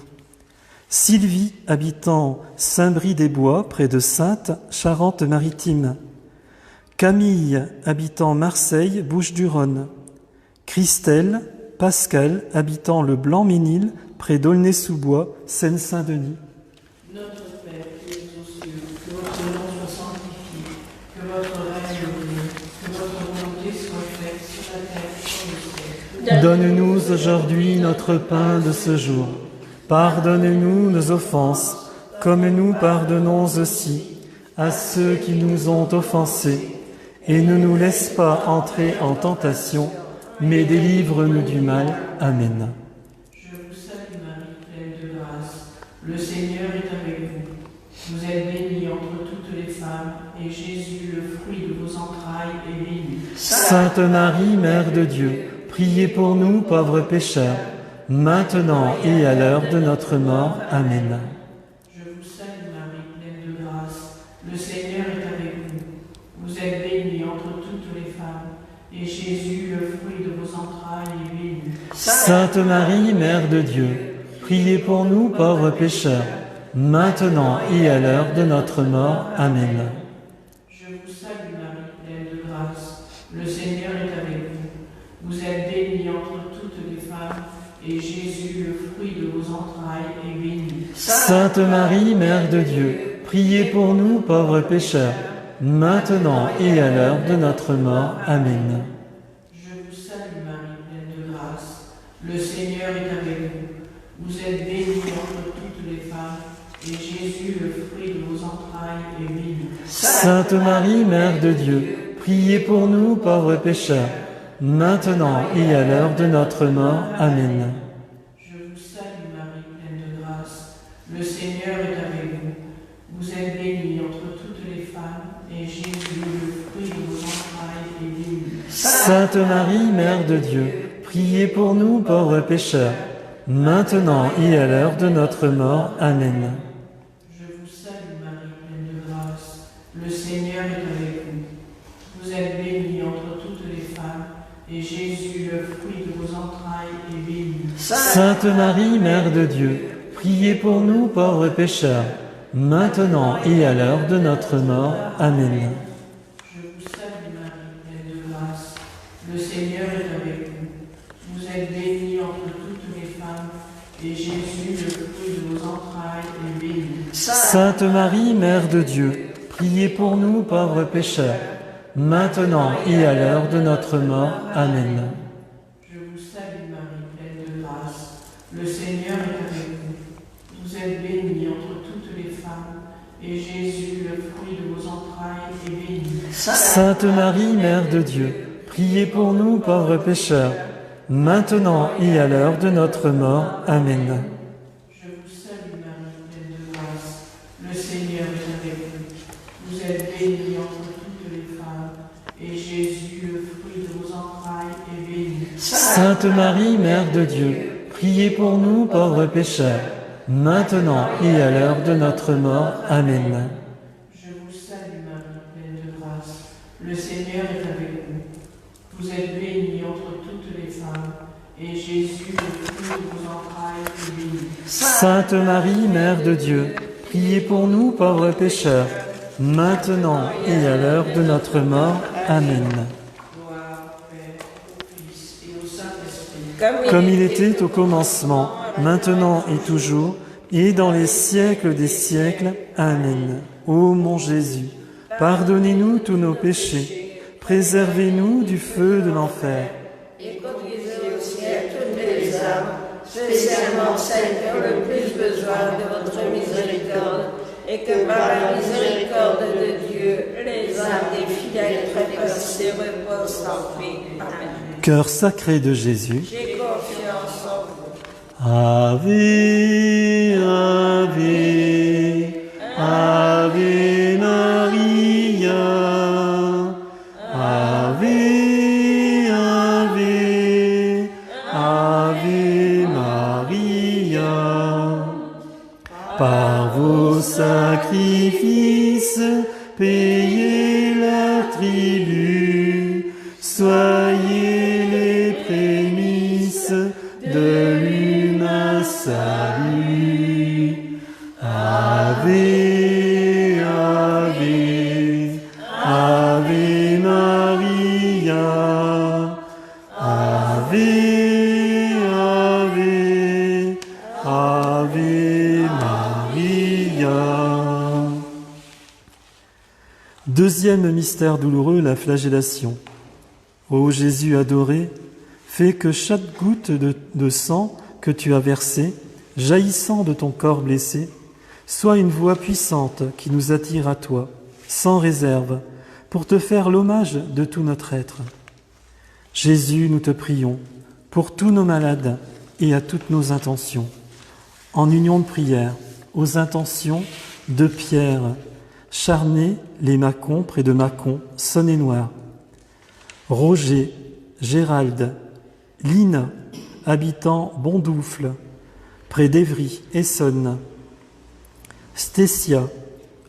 Sylvie, habitant Saint-Brie-des-Bois, près de Saintes, Charente-Maritime. Camille, habitant Marseille, Bouches-du-Rhône. Christelle, Pascal, habitant le Blanc-Ménil, près d'Aulnay-sous-Bois, Seine-Saint-Denis. Notre Père qui es aux cieux, que votre nom soit sanctifié, que votre règne vienne, que votre volonté soit faite sur la terre comme au ciel. Donne-nous aujourd'hui notre pain de ce jour. Pardonne-nous nos offenses, comme nous pardonnons aussi à ceux qui nous ont offensés. Et ne nous laisse pas entrer en tentation, mais délivre-nous du mal. Amen. Je vous salue Marie, pleine de grâce. Le Seigneur est avec vous. Vous êtes bénie entre toutes les femmes, et Jésus, le fruit de vos entrailles, est béni. Sainte Marie, Mère de Dieu, priez pour nous pauvres pécheurs, maintenant et à l'heure de notre mort. Amen. Je vous salue Marie, pleine de grâce. Le Seigneur est avec vous. Vous êtes bénie entre toutes les femmes, et Jésus, le fruit de vos entrailles, est béni. Sainte Marie, Mère de Dieu, priez pour nous pauvres pécheurs, maintenant et à l'heure de notre mort. Amen. Je vous salue Marie, pleine de grâce. Le Seigneur est avec vous. Vous êtes bénie entre toutes les femmes, et Jésus, le fruit de vos entrailles, est béni. Sainte Marie, Mère de Dieu, priez pour nous pauvres pécheurs, maintenant et à l'heure de notre mort. Amen. Je vous salue Marie, pleine de grâce. Le Seigneur est avec vous. Vous êtes bénie entre toutes les femmes, et Jésus, le fruit de vos entrailles, est béni. Sainte Marie, Mère de Dieu, priez pour nous pauvres pécheurs, maintenant et à l'heure de notre mort. Amen. Je vous salue Marie, pleine de grâce. Le Seigneur est avec vous. Vous êtes bénie entre toutes les femmes, et Jésus, le fruit de vos entrailles, est béni. Sainte Marie, Mère de Dieu, priez pour nous pauvres pécheurs, maintenant et à l'heure de notre mort. Amen. Je vous salue Marie, pleine de grâce. Le Seigneur est avec vous. Vous êtes bénie entre toutes les femmes, et Jésus, le fruit de vos entrailles, est béni. Sainte Marie, Mère de Dieu, priez pour nous pauvres pécheurs, maintenant et à l'heure de notre mort. Amen. Je vous salue Marie, pleine de grâce. Le Seigneur est avec vous. Vous êtes bénie entre toutes les femmes, et Jésus, le fruit de vos entrailles, est béni. Sainte Marie, Mère de Dieu, priez pour nous pauvres pécheurs, maintenant et à l'heure de notre mort. Amen. Je vous salue Marie, pleine de grâce. Le Seigneur est avec vous. Vous êtes bénie entre toutes les femmes, et Jésus, le fruit de vos entrailles, est béni. Sainte Marie, Mère de Dieu, priez pour nous pauvres pécheurs, maintenant et à l'heure de notre mort. Amen. Je vous salue Marie, pleine de grâce. Le Seigneur est avec vous. Vous êtes bénie entre toutes les femmes, et Jésus, le fruit de vos entrailles, est béni. Sainte Marie, Mère de Dieu, priez pour nous pauvres pécheurs, maintenant et à l'heure de notre mort. Amen. Je vous salue Marie, pleine de grâce. Le Seigneur est avec vous. Vous êtes bénie entre toutes les femmes, et Jésus, le fruit de vos entrailles, est béni. Sainte Marie, Mère de Dieu, priez pour nous pauvres pécheurs, maintenant et à l'heure de notre mort. Amen. Gloire au Père, au Fils et au Saint-Esprit. Comme il était au commencement, maintenant et toujours, et dans les siècles des siècles. Amen. Ô mon Jésus, pardonnez-nous tous nos péchés, préservez-nous du feu de l'enfer. Et conduisez au ciel toutes les âmes, spécialement celles qui ont le plus besoin de votre miséricorde, et que par la miséricorde de Dieu, les âmes des fidèles trépassés reposent en paix. Amen. Cœur sacré de Jésus, J'ai confiance en vous. Ave, Ave, Ave Maria. Ave, Ave, Ave Maria. Par vos sacrifices, payez leur tribut, soyez les prémices de l'humain salut. Ave, Ave, Ave Maria. Ave, Ave, Ave Maria. Deuxième mystère douloureux, la flagellation. Ô Jésus adoré, fais que chaque goutte de sang que tu as versée, jaillissant de ton corps blessé, soit une voix puissante qui nous attire à toi, sans réserve, pour te faire l'hommage de tout notre être. Jésus, nous te prions, pour tous nos malades et à toutes nos intentions, en union de prière, aux intentions de Pierre, Charnay, les Mâcons, près de Mâcon, Saône-et-Loire, Roger, Gérald, Lina, habitant Bondoufle, près d'Évry, Essonne, Stécia,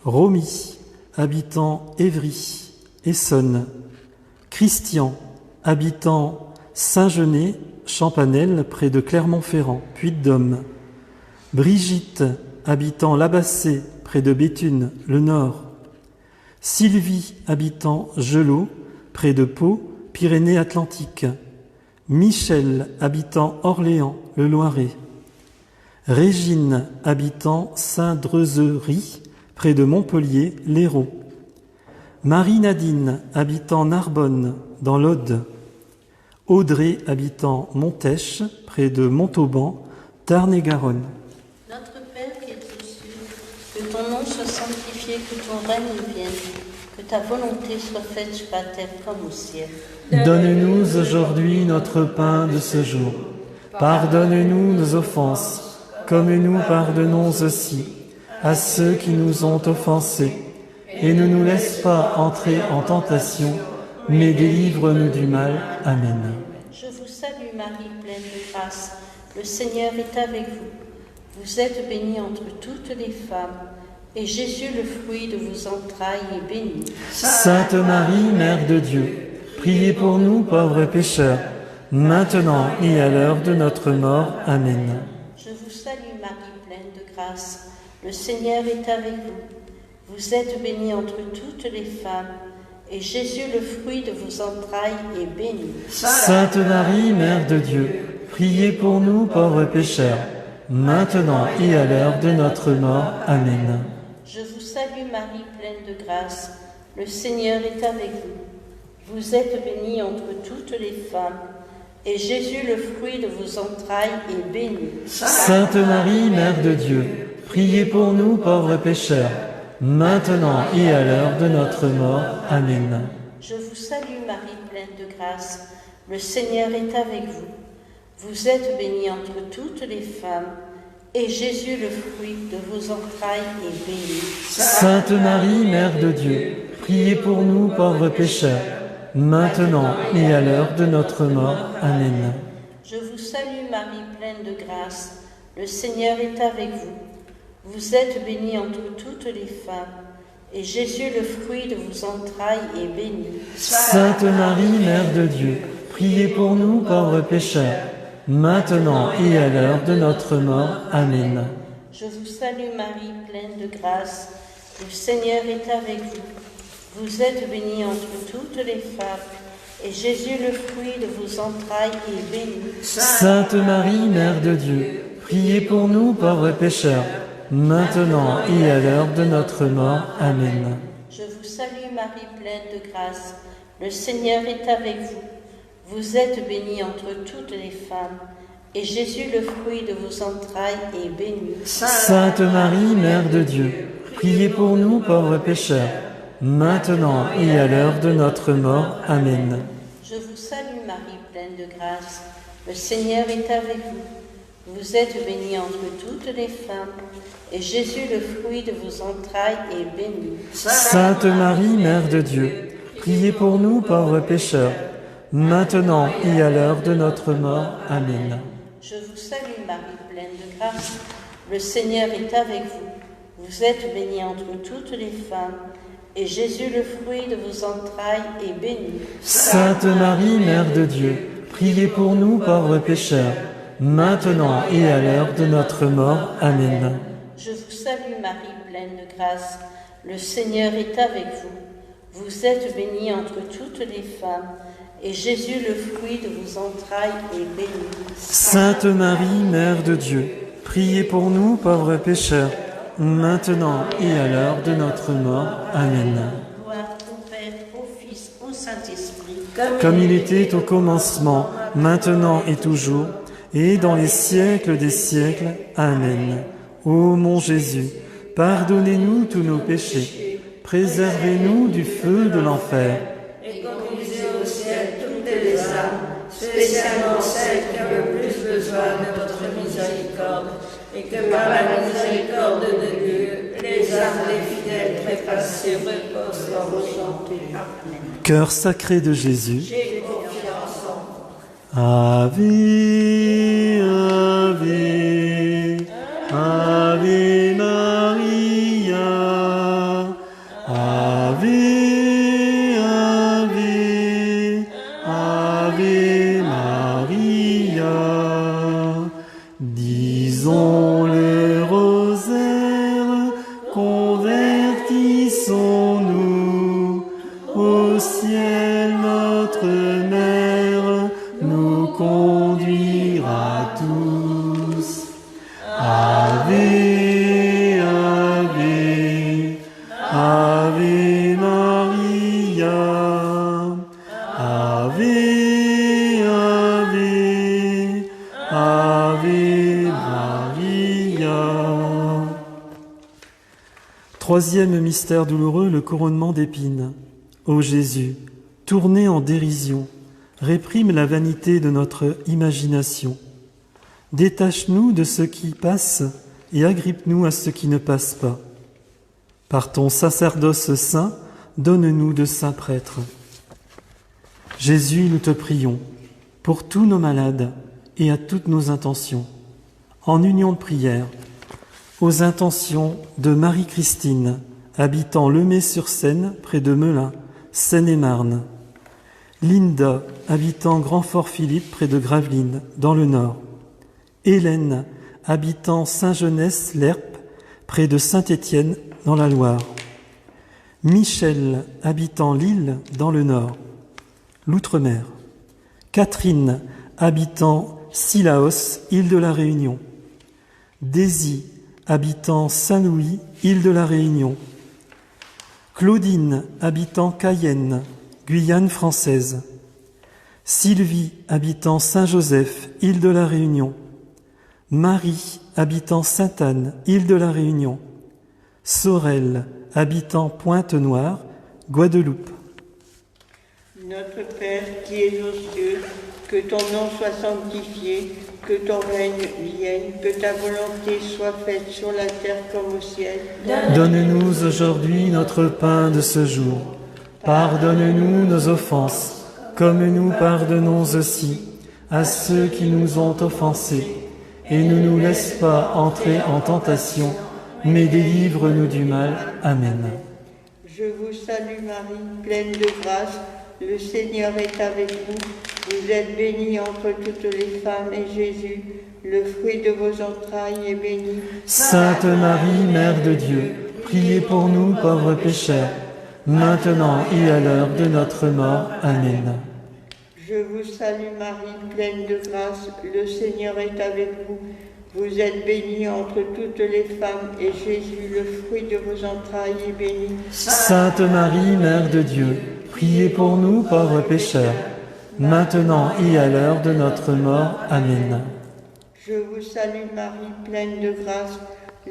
Romy, habitant Évry, Essonne, Christian, habitant Saint-Genet, Champanel, près de Clermont-Ferrand, Puy-de-Dôme, Brigitte, habitant Labassé, près de Béthune, le Nord, Sylvie, habitant Gelot, près de Pau, Pyrénées-Atlantiques, Michel, habitant Orléans, le Loiret, Régine, habitant Saint-Dreuzerie, près de Montpellier, l'Hérault, Marie-Nadine, habitant Narbonne, dans l'Aude, Audrey, habitant Montèche, près de Montauban, Tarn-et-Garonne. Notre Père qui es aux cieux, que ton nom soit sanctifié, que ton règne vienne, que ta volonté soit faite sur la terre comme au ciel. Donne-nous aujourd'hui notre pain de ce jour. Pardonne-nous nos offenses, comme nous pardonnons aussi à ceux qui nous ont offensés. Et ne nous laisse pas entrer en tentation, mais délivre-nous du mal. Amen. Je vous salue Marie, pleine de grâce. Le Seigneur est avec vous. Vous êtes bénie entre toutes les femmes, et Jésus, le fruit de vos entrailles, est béni. Sainte Marie, Mère de Dieu, priez pour nous pauvres pécheurs, maintenant et à l'heure de notre mort. Amen. Je vous salue Marie, pleine de grâce. Le Seigneur est avec vous. Vous êtes bénie entre toutes les femmes, et Jésus, le fruit de vos entrailles, est béni. Sainte Marie, Mère de Dieu, priez pour nous pauvres pécheurs, maintenant et à l'heure de notre mort. Amen. Je vous salue Marie, pleine de grâce. Le Seigneur est avec vous. Vous êtes bénie entre toutes les femmes, et Jésus, le fruit de vos entrailles, est béni. Sainte Marie, Mère de Dieu, priez pour nous pauvres pécheurs, maintenant et à l'heure de notre mort. Amen. Je vous salue Marie, pleine de grâce. Le Seigneur est avec vous. Vous êtes bénie entre toutes les femmes, et Jésus, le fruit de vos entrailles, est béni. Sainte Marie, Mère de Dieu, priez pour nous pauvres pécheurs, maintenant et à l'heure de notre mort. Amen. Je vous salue Marie, pleine de grâce. Le Seigneur est avec vous. Vous êtes bénie entre toutes les femmes, et Jésus, le fruit de vos entrailles, est béni. Sainte Marie, Mère de Dieu, priez pour nous pauvres pécheurs, maintenant et à l'heure de notre mort. Amen. Je vous salue Marie, pleine de grâce. Le Seigneur est avec vous. Vous êtes bénie entre toutes les femmes, et Jésus, le fruit de vos entrailles, est béni. Sainte Marie, Mère de Dieu, priez pour nous pauvres pécheurs, maintenant et à l'heure de notre mort. Amen. Je vous salue Marie, pleine de grâce. Le Seigneur est avec vous. Vous êtes bénie entre toutes les femmes, et Jésus, le fruit de vos entrailles, est béni. Sainte Marie, Mère de Dieu, priez pour nous pauvres pécheurs, maintenant et à l'heure de notre mort. Amen. Je vous salue Marie, pleine de grâce. Le Seigneur est avec vous. Vous êtes bénie entre toutes les femmes, et Jésus, le fruit de vos entrailles, est béni. Sainte Marie, Mère de Dieu, priez pour nous pauvres pécheurs, maintenant et à l'heure de notre mort. Amen. Je vous salue Marie, pleine de grâce. Le Seigneur est avec vous. Vous êtes bénie entre toutes les femmes, et Jésus, le fruit de vos entrailles, est béni. Sainte Marie, Mère de Dieu, priez pour nous pauvres pécheurs, maintenant et à l'heure de notre mort. Amen. Je vous salue Marie, pleine de grâce. Le Seigneur est avec vous. Vous êtes bénie entre toutes les femmes, et Jésus, le fruit de vos entrailles, est béni. Sainte Marie, Mère de Dieu, priez pour nous pauvres pécheurs, maintenant et à l'heure de notre mort. Amen. Gloire au Père, au Fils, au Saint-Esprit. Comme il était au commencement, maintenant et toujours, et dans les siècles des siècles. Amen. Ô mon Jésus, pardonnez-nous tous nos péchés, préservez-nous du feu de l'enfer, Et conduisez au ciel toutes les âmes, spécialement celles qui ont le plus besoin de votre miséricorde, et que par la miséricorde de Dieu, les âmes des fidèles trépassés reposent dans vos sanctuaires. Amen. Cœur sacré de Jésus. J'ai confiance en vous. Ave, Ave, Ave Maria, Ave, Ave, Ave Maria. Disons le rosaire, convertissons-nous au ciel, notre Mère nous conduira tous. Ave, Ave, Ave Maria, Ave, Ave, Ave Maria. Troisième mystère douloureux, le couronnement d'épines. Ô Jésus, tourné en dérision, réprime la vanité de notre imagination. Détache-nous de ce qui passe et agrippe-nous à ce qui ne passe pas. Par ton sacerdoce saint, donne-nous de saints prêtres. Jésus, nous te prions, pour tous nos malades et à toutes nos intentions, en union de prière, aux intentions de Marie-Christine, habitant Lemay-sur-Seine, près de Melun, Seine-et-Marne, Linda, habitant Grand-Fort-Philippe, près de Gravelines, dans le Nord, Hélène, habitant Saint-Genès-l'Herpe, près de Saint-Étienne, dans la Loire, Michel, habitant Lille, dans le Nord, l'Outre-mer, Catherine, habitant Sillaos, île de la Réunion, Daisy, habitant Saint-Louis, île de la Réunion, Claudine, habitant Cayenne, Guyane française, Sylvie, habitant Saint-Joseph, île de la Réunion, Marie, habitant Sainte-Anne, île de la Réunion, Sorel, habitant Pointe-Noire, Guadeloupe. Notre Père qui es aux cieux, que ton nom soit sanctifié, que ton règne vienne, que ta volonté soit faite sur la terre comme au ciel. Donne-nous aujourd'hui notre pain de ce jour. Pardonne-nous nos offenses, comme nous pardonnons aussi à ceux qui nous ont offensés. Et ne nous laisse pas entrer en tentation, mais délivre-nous du mal. Amen. Je vous salue Marie, pleine de grâce, le Seigneur est avec vous. Vous êtes bénie entre toutes les femmes, et Jésus, le fruit de vos entrailles, est béni. Sainte Marie, Mère de Dieu, priez pour nous pauvres pécheurs, maintenant et à l'heure de notre mort. Amen. Je vous salue Marie, pleine de grâce, le Seigneur est avec vous. Vous êtes bénie entre toutes les femmes, et Jésus, le fruit de vos entrailles, est béni. Sainte Marie, Mère de Dieu, priez pour nous pauvres pécheurs, maintenant et à l'heure de notre mort. Amen. Je vous salue Marie, pleine de grâce,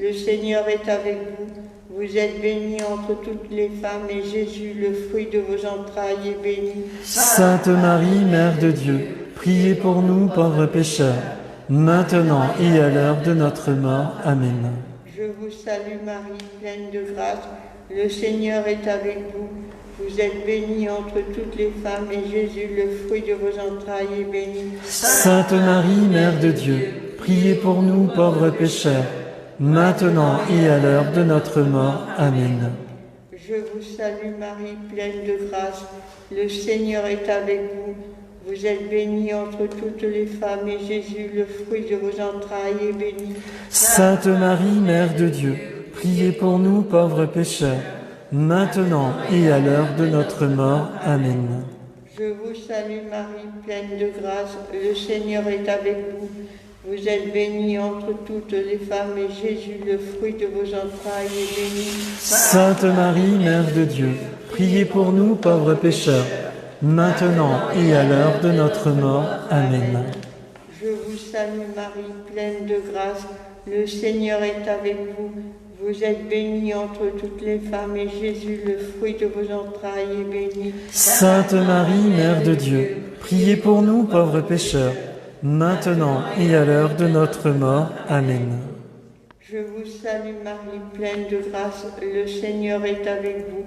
le Seigneur est avec vous. Vous êtes bénie entre toutes les femmes, et Jésus, le fruit de vos entrailles, est béni. Sainte Marie, Mère de Dieu, priez pour nous pauvres pécheurs, maintenant et à l'heure de notre mort. Amen. Je vous salue Marie, pleine de grâce, le Seigneur est avec vous. Vous êtes bénie entre toutes les femmes et Jésus, le fruit de vos entrailles, est béni. Sainte Marie, Mère de Dieu, priez pour nous pauvres pécheurs, maintenant et à l'heure de notre mort. Amen. Je vous salue Marie, pleine de grâce, le Seigneur est avec vous. Vous êtes bénie entre toutes les femmes et Jésus, le fruit de vos entrailles, est béni. Sainte Marie, Mère de Dieu, priez pour nous pauvres pécheurs, maintenant et à l'heure de notre mort. Amen. Je vous salue Marie, pleine de grâce, le Seigneur est avec vous. Vous êtes bénie entre toutes les femmes et Jésus, le fruit de vos entrailles, est béni. Sainte Marie, Mère de Dieu, priez pour nous pauvres pécheurs, maintenant et à l'heure de notre mort. Amen. Je vous salue Marie, pleine de grâce, le Seigneur est avec vous. Vous êtes bénie entre toutes les femmes et Jésus, le fruit de vos entrailles, est béni. Sainte Marie, Mère de Dieu, priez pour nous pauvres pécheurs, maintenant et à l'heure de notre mort. Amen. Je vous salue Marie, pleine de grâce, le Seigneur est avec vous.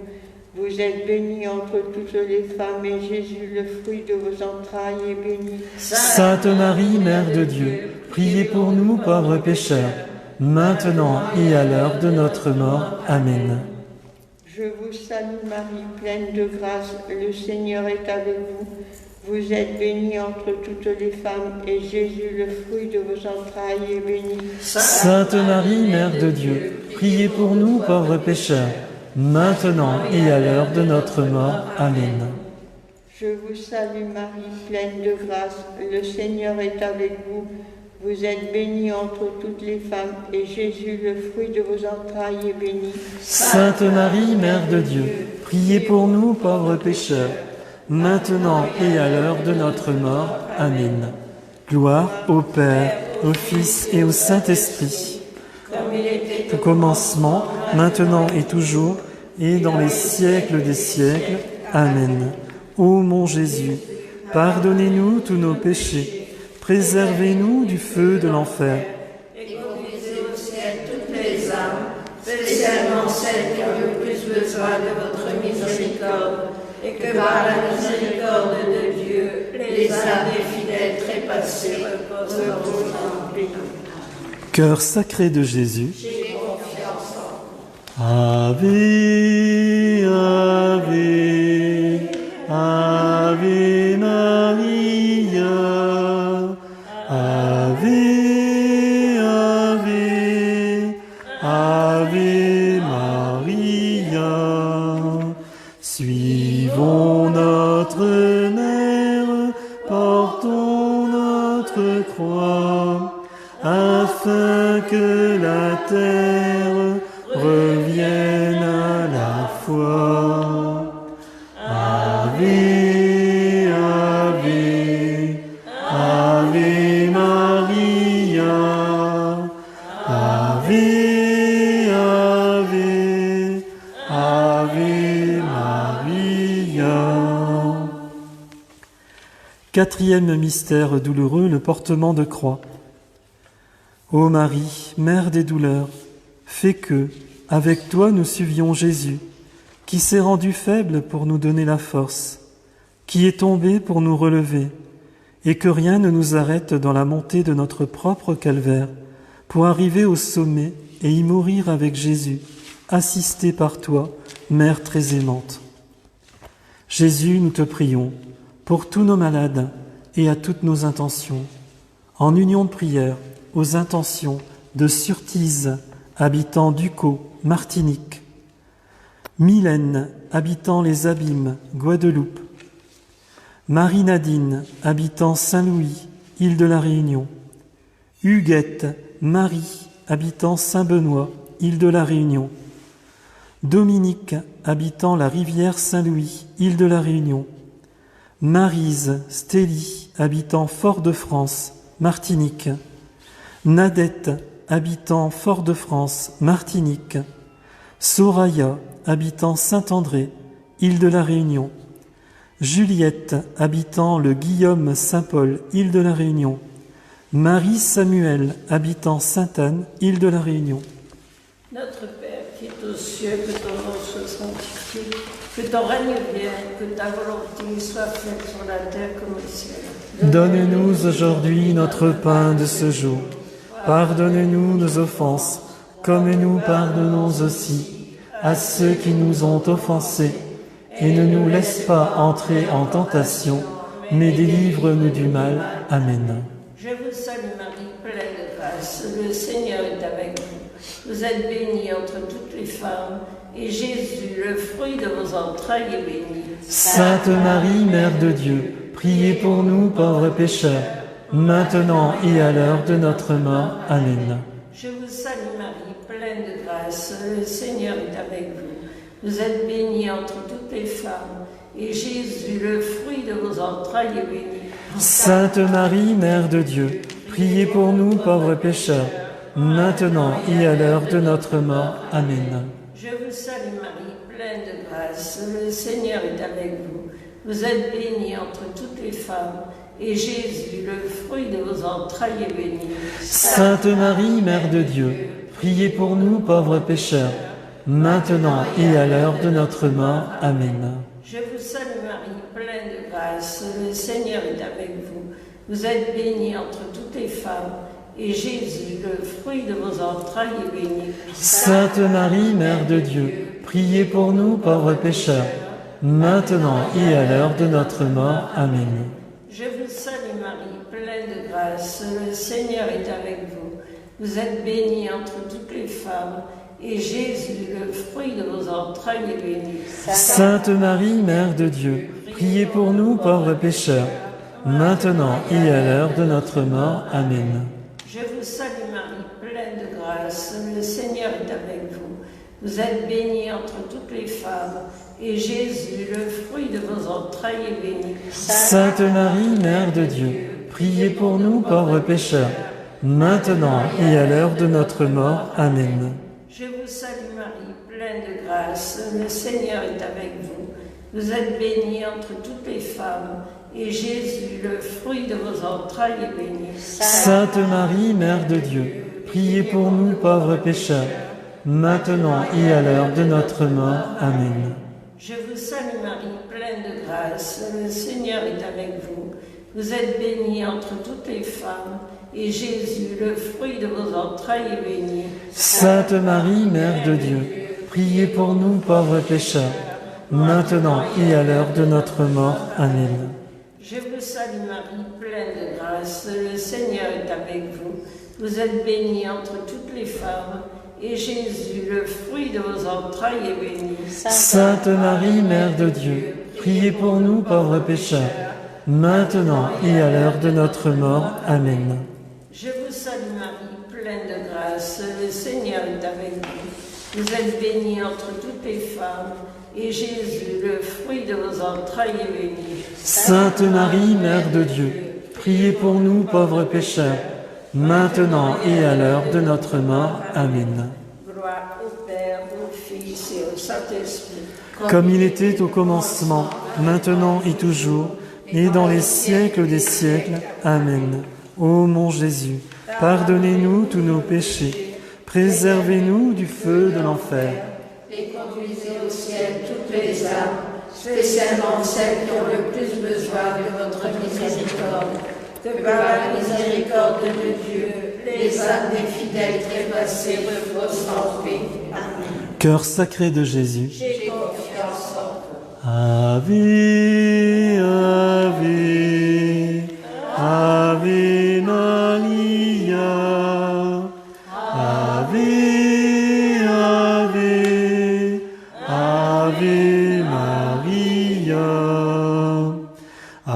Vous êtes bénie entre toutes les femmes et Jésus, le fruit de vos entrailles, est béni. Sainte Marie, Mère de Dieu, priez pour nous pauvres pécheurs, maintenant et à l'heure de notre mort. Amen. Je vous salue Marie, pleine de grâce, le Seigneur est avec vous. Vous êtes bénie entre toutes les femmes et Jésus, le fruit de vos entrailles, est béni. Sainte Marie, Mère de Dieu, priez pour nous pauvres pécheurs, maintenant et à l'heure de notre mort. Amen. Je vous salue Marie, pleine de grâce, le Seigneur est avec vous. Vous êtes bénie entre toutes les femmes et Jésus, le fruit de vos entrailles, est béni. Sainte Marie, Mère de Dieu, priez pour nous pauvres pécheurs, maintenant et à l'heure de notre mort. Amen. Gloire au Père, au Fils et au Saint-Esprit, au commencement, maintenant et toujours, et dans les siècles des siècles. Amen. Ô mon Jésus, pardonnez-nous tous nos péchés, préservez-nous du feu de l'enfer. Et conduisez au ciel toutes les âmes, spécialement celles qui ont le plus besoin de votre miséricorde, et que par la miséricorde de Dieu, les âmes des fidèles trépassés reposent en paix. Cœur sacré de Jésus, J'ai confiance en vous. Ave, Ave, Ave Maria, Ave, Ave, Ave Maria. Suivons notre mère, portons notre croix, afin que la terre revienne à la foi. Ave, Ave, Ave Maria, Ave, Ave, Ave Maria. Quatrième mystère douloureux, le portement de croix. Ô Marie, Mère des douleurs, fais que, avec toi, nous suivions Jésus, qui s'est rendu faible pour nous donner la force, qui est tombé pour nous relever, et que rien ne nous arrête dans la montée de notre propre calvaire, pour arriver au sommet et y mourir avec Jésus, assisté par toi, Mère très aimante. Jésus, nous te prions, pour tous nos malades et à toutes nos intentions, en union de prière, aux intentions de Surtise, habitant Ducos, Martinique, Mylène, habitant les Abîmes, Guadeloupe, Marie-Nadine, habitant Saint-Louis, île de la Réunion, Huguette, Marie, habitant Saint-Benoît, île de la Réunion, Dominique, habitant la rivière Saint-Louis, île de la Réunion, Maryse, Stélie, habitant Fort-de-France, Martinique, Nadette, habitant Fort-de-France, Martinique, Soraya, habitant Saint-André, île de la Réunion, Juliette, habitant le Guillaume-Saint-Paul, île de la Réunion, Marie Samuel, habitant Sainte-Anne, île de la Réunion. Notre Père qui est aux cieux, que ton nom soit sanctifié, que ton règne vienne, que ta volonté soit faite sur la terre comme au ciel. Donne-nous aujourd'hui notre pain de ce jour. Pardonne-nous nos offenses, comme nous pardonnons aussi à ceux qui nous ont offensés. Et ne nous laisse pas entrer en tentation, mais délivre-nous du mal. Amen. Je vous salue Marie, pleine de grâce, le Seigneur est avec vous. Vous êtes bénie entre toutes les femmes, et Jésus, le fruit de vos entrailles, est béni. Sainte Marie, Mère de Dieu, priez pour nous pauvres pécheurs, maintenant et à l'heure de notre mort. Amen. Je vous salue Marie, pleine de grâce, le Seigneur est avec vous. Vous êtes bénie entre toutes les femmes, et Jésus, le fruit de vos entrailles, est béni. Sainte Marie, Mère de Dieu, priez pour nous pauvres pécheurs, maintenant et à l'heure de notre mort. Amen. Je vous salue Marie, pleine de grâce, le Seigneur est avec vous. Vous êtes bénie entre toutes les femmes, et Jésus, le fruit de vos entrailles, est béni. Sainte Marie, Mère de Dieu, priez pour nous pauvres pécheurs, maintenant et à l'heure de notre mort. Amen. Je vous salue Marie, pleine de grâce, le Seigneur est avec vous. Vous êtes bénie entre toutes les femmes, et Jésus, le fruit de vos entrailles, est béni. Sainte Marie, Mère de Dieu, priez pour nous pauvres pécheurs, maintenant et à l'heure de notre mort. Amen. Je vous salue Marie, pleine de grâce, le Seigneur est avec vous. Vous êtes bénie entre toutes les femmes, et Jésus, le fruit de vos entrailles, est béni. Sainte Marie, Mère de Dieu, priez pour nous pauvres pécheurs, maintenant et à l'heure de notre mort. Amen. Je vous salue Marie, pleine de grâce, le Seigneur est avec vous. Vous êtes bénie entre toutes les femmes, et Jésus, le fruit de vos entrailles, est béni. Sainte Marie, Mère de Dieu, priez pour nous pauvres pécheurs, maintenant et à l'heure de notre mort. Amen. Je vous salue Marie, pleine de grâce, le Seigneur est avec vous. Vous êtes bénie entre toutes les femmes, et Jésus, le fruit de vos entrailles, est béni. Sainte Marie, Mère de Dieu, priez pour nous pauvres pécheurs, maintenant et à l'heure de notre mort. Amen. Je vous salue Marie, pleine de grâce, le Seigneur est avec vous. Vous êtes bénie entre toutes les femmes, et Jésus, le fruit de vos entrailles, est béni. Sainte Marie, Mère de Dieu, priez pour nous pauvres pécheurs, maintenant et à l'heure de notre mort. Amen. Je vous salue Marie, pleine de grâce, le Seigneur est avec vous. Vous êtes bénie entre toutes les femmes, et Jésus, le fruit de vos entrailles, est béni. Sainte Marie, Mère de Dieu, priez pour nous pauvres pécheurs, maintenant et à l'heure de notre mort. Amen. Je vous salue Marie, pleine de grâce, le Seigneur est avec vous. Vous êtes bénie entre toutes les femmes, et Jésus, le fruit de vos entrailles, est béni. Sainte Marie, Mère de Dieu, priez pour nous pauvres pécheurs, maintenant et à l'heure de notre mort. Amen. Gloire au Père, au Fils et au Saint-Esprit. Comme il était au commencement, maintenant et toujours, et dans les siècles des siècles. Amen. Ô mon Jésus, pardonnez-nous tous nos péchés, préservez-nous du feu de l'enfer. Et conduisez au ciel toutes les âmes, spécialement celles qui ont le plus besoin de votre miséricorde. Que par la miséricorde de Dieu, les âmes des fidèles trépassés reposent en paix. Amen. Cœur sacré de Jésus, J'ai confiance en vous. Ave, Ave, Ave Maria, Ave, Ave, Ave Maria. À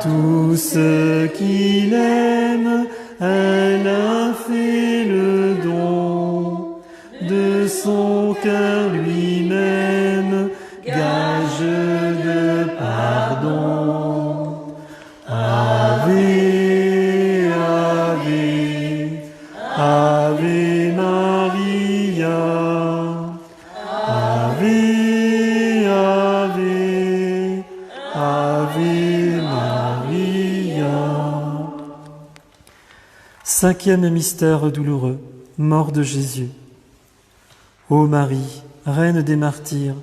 tous ceux qui l'aiment, elle a fait le don de son cœur lui-même, gage de pardon. Ave, Ave, Ave Maria, Ave, Ave, Ave Maria. 5e mystère douloureux, mort de Jésus. Ô Marie, Reine des martyrs,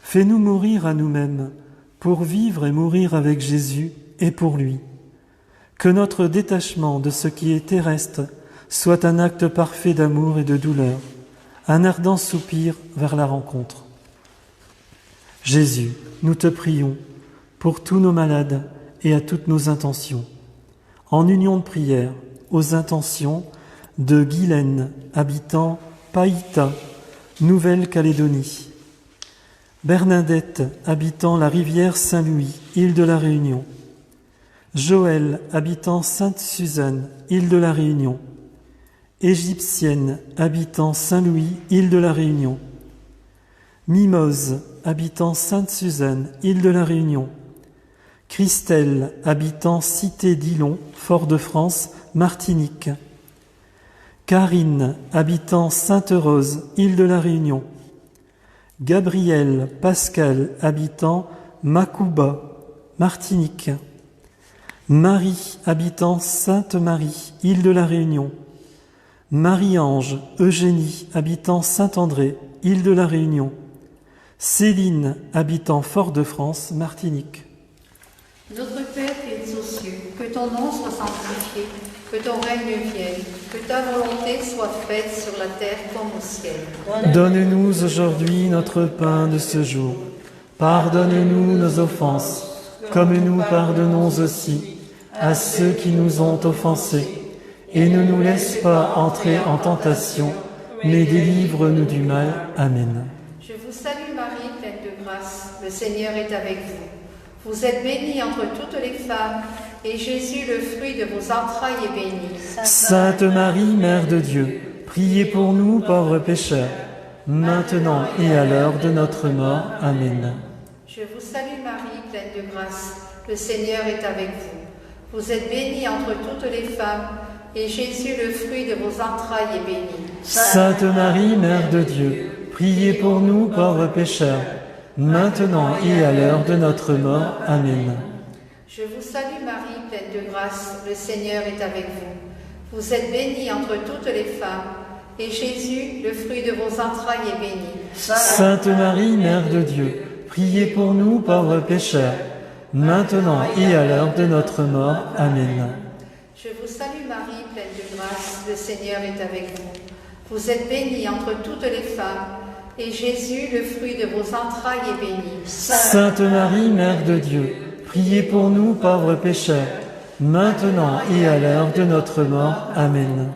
fais-nous mourir à nous-mêmes, pour vivre et mourir avec Jésus et pour lui. Que notre détachement de ce qui est terrestre soit un acte parfait d'amour et de douleur, un ardent soupir vers la rencontre. Jésus, nous te prions pour tous nos malades et à toutes nos intentions. En union de prière aux intentions de Guylaine, habitant Païta, Nouvelle-Calédonie. Bernadette, habitant la rivière Saint-Louis, île de la Réunion. Joël, habitant Sainte-Suzanne, île de la Réunion. Égyptienne, habitant Saint-Louis, île de la Réunion. Mimose, habitant Sainte-Suzanne, île de la Réunion. Christelle, habitant Cité d'Ilon, Fort-de-France, Martinique. Karine, habitant Sainte-Rose, île de la Réunion. Gabriel Pascal, habitant Macouba, Martinique. Marie, habitant Sainte-Marie, île de la Réunion. Marie-Ange Eugénie, habitant Saint-André, île de la Réunion. Céline, habitant Fort-de-France, Martinique. Notre Père qui es aux cieux, que ton nom soit sanctifié, que ton règne vienne, que ta volonté soit faite sur la terre comme au ciel. Donne-nous aujourd'hui notre pain de ce jour. Pardonne-nous nos offenses, comme nous pardonnons aussi à ceux qui nous ont offensés. Et ne nous laisse pas entrer en tentation, mais délivre-nous du mal. Amen. Je vous salue Marie, pleine de grâce, le Seigneur est avec vous. Vous êtes bénie entre toutes les femmes, et Jésus, le fruit de vos entrailles, est béni. Sainte Marie, Mère de Dieu, priez pour nous pauvres pécheurs, maintenant et à l'heure de notre mort. Amen. Je vous salue Marie, pleine de grâce, le Seigneur est avec vous. Vous êtes bénie entre toutes les femmes, et Jésus, le fruit de vos entrailles, est béni. Sainte Marie, Mère de Dieu, priez pour nous pauvres pécheurs, maintenant et à l'heure de notre mort. Amen. Je vous salue Marie, pleine de grâce, le Seigneur est avec vous. Vous êtes bénie entre toutes les femmes, et Jésus, le fruit de vos entrailles, est béni. Sainte Marie, Mère de Dieu, priez pour nous pauvres pécheurs, maintenant et à l'heure de notre mort. Amen. Je vous salue Marie, pleine de grâce, le Seigneur est avec vous. Vous êtes bénie entre toutes les femmes, et Jésus, le fruit de vos entrailles, est béni. Sainte Marie, Mère de Dieu, priez pour nous pauvres pécheurs, maintenant et à l'heure de notre mort. Amen.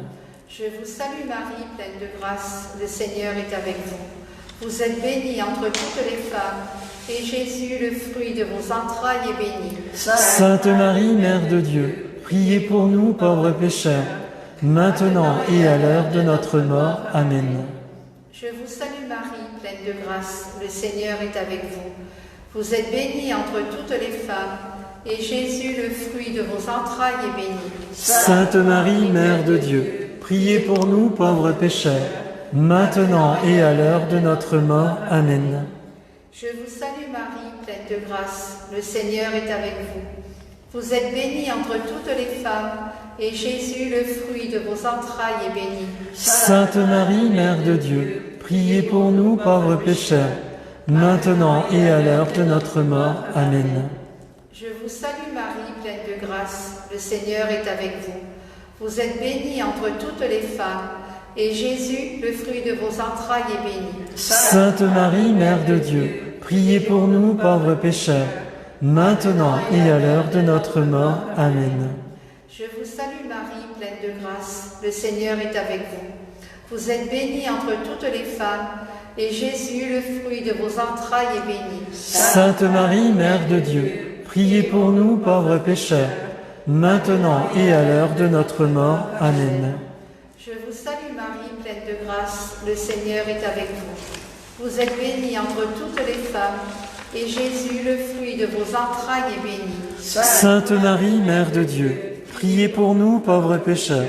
Je vous salue Marie, pleine de grâce, le Seigneur est avec vous. Vous êtes bénie entre toutes les femmes, et Jésus, le fruit de vos entrailles, est béni. Sainte Marie, Mère de Dieu, priez pour nous pauvres pécheurs, maintenant et à l'heure de notre mort. Amen. Je vous salue Marie, pleine de grâce, le Seigneur est avec vous. Vous êtes bénie entre toutes les femmes, et Jésus, le fruit de vos entrailles, est béni. Sainte Marie, Mère de Dieu, priez pour nous pauvres pécheurs, maintenant et à l'heure de notre mort. Amen. Je vous salue Marie, pleine de grâce, le Seigneur est avec vous. Vous êtes bénie entre toutes les femmes, et Jésus, le fruit de vos entrailles, est béni. Sainte Marie, Mère de Dieu, priez pour nous pauvres pécheurs, maintenant et à l'heure de notre mort. Amen. Je vous salue Marie, pleine de grâce, le Seigneur est avec vous. Vous êtes bénie entre toutes les femmes, et Jésus, le fruit de vos entrailles, est béni. Sainte Marie, Mère de Dieu, priez pour nous pauvres pécheurs, maintenant et à l'heure de notre mort. Amen. Je vous salue Marie, pleine de grâce, le Seigneur est avec vous. Vous êtes bénie entre toutes les femmes, et Jésus, le fruit de vos entrailles, est béni. Sainte Marie, Mère de Dieu, priez pour nous pauvres pécheurs, maintenant et à l'heure de notre mort. Amen. Je vous salue Marie, pleine de grâce, le Seigneur est avec vous. Vous êtes bénie entre toutes les femmes, et Jésus, le fruit de vos entrailles, est béni. Sainte Marie, Mère de Dieu, priez pour nous pauvres pécheurs,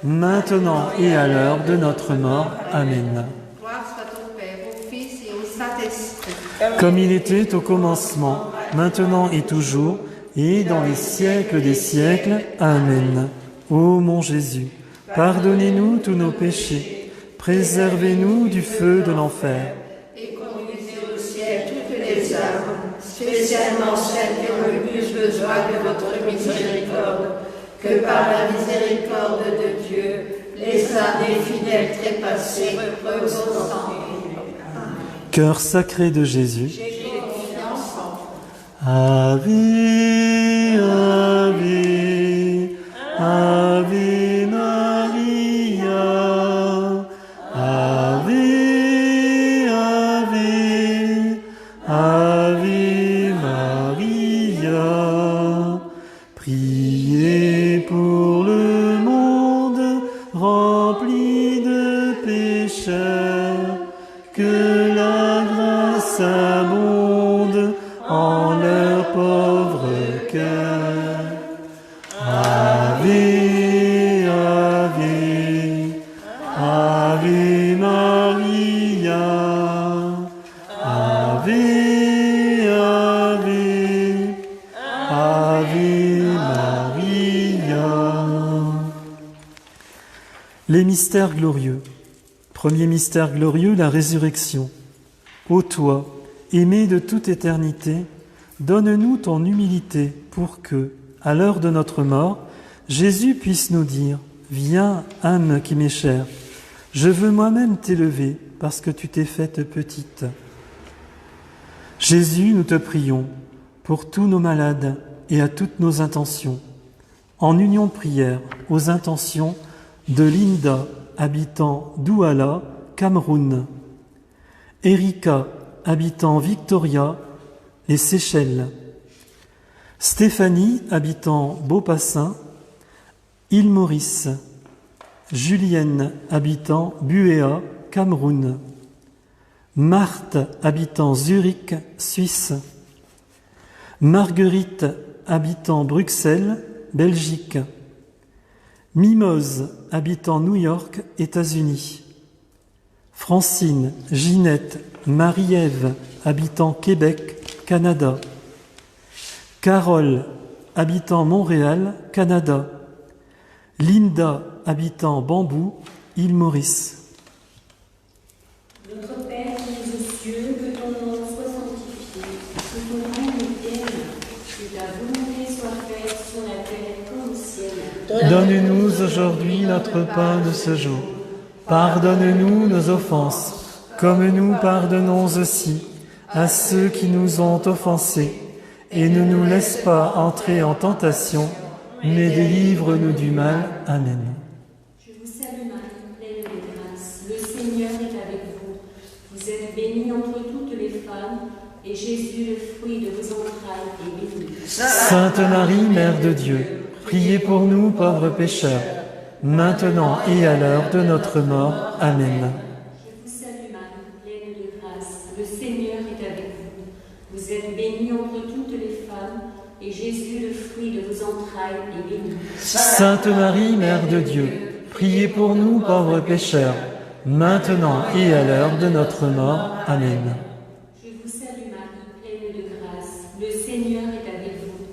maintenant et à l'heure de notre mort. Amen. Gloire soit au Père, au Fils et au Saint-Esprit. Comme il était au commencement, maintenant et toujours, et dans les siècles des siècles. Amen. Ô mon Jésus, Pardonnez-nous tous nos péchés, préservez-nous du feu de l'enfer. Et conduisez au ciel toutes les âmes, spécialement celles qui ont le plus besoin de votre miséricorde. Que par la miséricorde de Dieu, les âmes des fidèles trépassés reposent en paix. Cœur sacré de Jésus, J'ai confiance en vous. Ave, Ave, Ave Maria, Ave, Ave, Ave Maria. Priez pour le monde rempli de pécheurs, que la grâce abonde en leur pauvre cœur. Ave, Ave, Ave Maria, Ave, Ave, Ave Maria. Les mystères glorieux. Premier mystère glorieux, la résurrection. Ô toi, aimé de toute éternité, donne-nous ton humilité pour que, à l'heure de notre mort, Jésus puisse nous dire « Viens, âme qui m'est chère, je veux moi-même t'élever parce que tu t'es faite petite. » Jésus, nous te prions pour tous nos malades et à toutes nos intentions, en union de prière aux intentions de Linda, habitant Douala, Cameroun, Erika, habitant Victoria, les Seychelles, Stéphanie, habitant Beaupassin, île Maurice, Julienne, habitant Buéa, Cameroun, Marthe, habitant Zurich, Suisse, Marguerite, habitant Bruxelles, Belgique, Mimose, habitant New York, États-Unis, Francine, Ginette, Marie-Ève, habitant Québec, Canada, Carole, habitant Montréal, Canada, Linda, habitant Bambou, île Maurice. Notre Père qui es aux cieux, que ton nom soit sanctifié, que ton règne vienne, que ta volonté soit faite sur la terre comme au ciel. Donne-nous aujourd'hui notre pain de ce jour. Pardonne-nous nos offenses, comme nous pardonnons aussi à ceux qui nous ont offensés. Et ne nous laisse pas entrer en tentation, mais délivre-nous du mal. Amen. Je vous salue Marie, pleine de grâce. Le Seigneur est avec vous. Vous êtes bénie entre toutes les femmes, et Jésus, le fruit de vos entrailles, est béni. Sainte Marie, Mère de Dieu, priez pour nous pauvres pécheurs, maintenant et à l'heure de notre mort. Amen. Je vous salue Marie, pleine de grâce. Le Seigneur est avec vous. Vous êtes bénie entre toutes les femmes, et Jésus, le fruit de vos entrailles, est béni. Sainte Marie, Mère de Dieu, priez pour nous pauvres pécheurs, maintenant et à l'heure de notre mort. Amen. Je vous salue Marie, pleine de grâce. Le Seigneur est avec vous.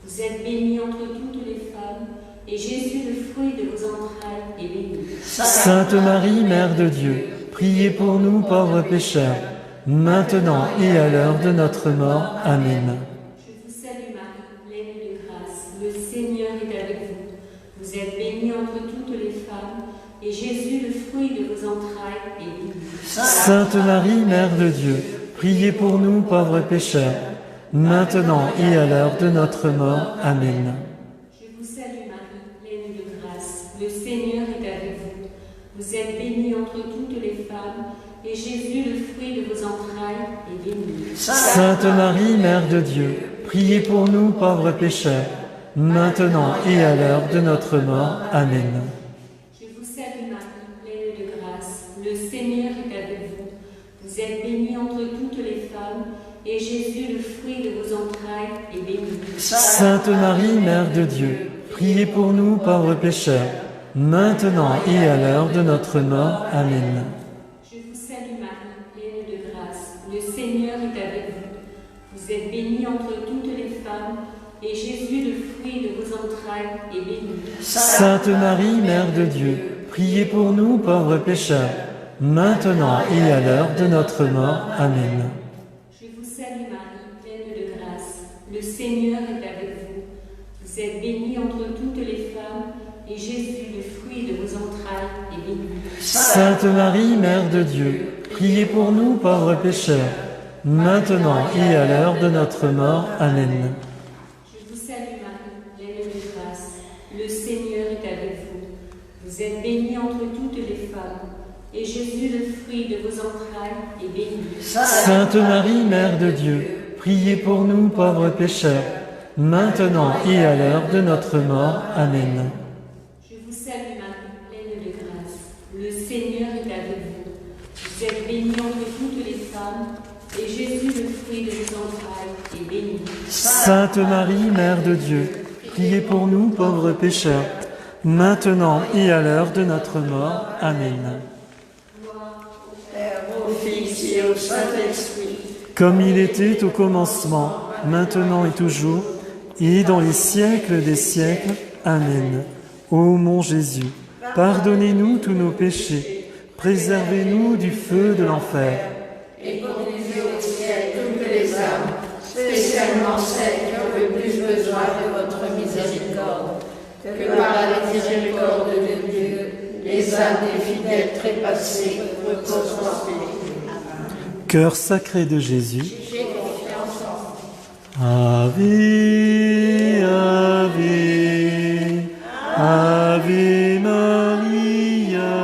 Vous êtes bénie entre toutes les femmes, et Jésus, le fruit de vos entrailles, est béni. Sainte Marie, Mère de Dieu, priez pour nous pauvres pécheurs, maintenant et à l'heure de notre mort. Amen. Je vous salue Marie, pleine de grâce. Le Seigneur est avec vous. Vous êtes bénie entre toutes les femmes, et Jésus, le fruit de vos entrailles, est béni. Sainte Marie, Mère de Dieu, priez pour nous pauvres pécheurs, maintenant et à l'heure de notre mort. Amen. Je vous salue Marie, pleine de grâce. Le Seigneur est avec vous. Vous êtes bénie entre toutes les femmes, et Jésus, le fruit de vos entrailles, est béni. Sainte Marie, Mère de Dieu, priez pour nous pauvres pécheurs, maintenant et à l'heure de notre mort. Amen. Je vous salue Marie, pleine de grâce. Le Seigneur est avec vous. Vous êtes bénie entre toutes les femmes, et Jésus, le fruit de vos entrailles, est béni. Sainte Marie, Mère de Dieu, priez pour nous pauvres pécheurs, maintenant et à l'heure de notre mort. Amen. Je vous salue Marie, pleine de grâce. Le Seigneur est avec vous. Vous êtes bénie entre toutes les femmes, et Jésus, le fruit de vos entrailles, est béni. Sainte Marie, Mère de Dieu, priez pour nous pauvres pécheurs, maintenant et à l'heure de notre mort. Amen. Je vous salue Marie, pleine de grâce. Le Seigneur est avec vous. Vous êtes bénie entre toutes les femmes, et Jésus, le fruit de vos entrailles, est béni. Sainte Marie, Mère de Dieu, priez pour nous pauvres pécheurs, maintenant et à l'heure de notre mort. Amen. Je vous salue Marie, pleine de grâce. Le Seigneur est avec vous. Vous êtes bénie entre toutes les femmes, et Jésus, le fruit de vos entrailles, est béni. Sainte Marie, Mère de Dieu, priez pour nous pauvres pécheurs, maintenant et à l'heure de notre mort. Amen. Je vous salue Marie, pleine de grâce. Le Seigneur est avec vous. Vous êtes bénie entre toutes les femmes, et Jésus, le fruit de vos entrailles, est béni. Sainte Marie, Mère de Dieu, priez pour nous pauvres pécheurs, maintenant et à l'heure de notre mort. Amen. Père, au Fils et au Saint-Esprit, Comme il était au commencement, maintenant et toujours, et dans les siècles des siècles. Amen. Ô mon Jésus, pardonnez-nous tous nos péchés, préservez-nous du feu de l'enfer. et conduisez au ciel toutes les âmes, spécialement celles qui ont le plus besoin de votre miséricorde. Que par la miséricorde de Dieu, les âmes des fidèles trépassés reposent en paix. Cœur sacré de Jésus, J'ai confiance en vous. Ave, Ave, Ave Maria,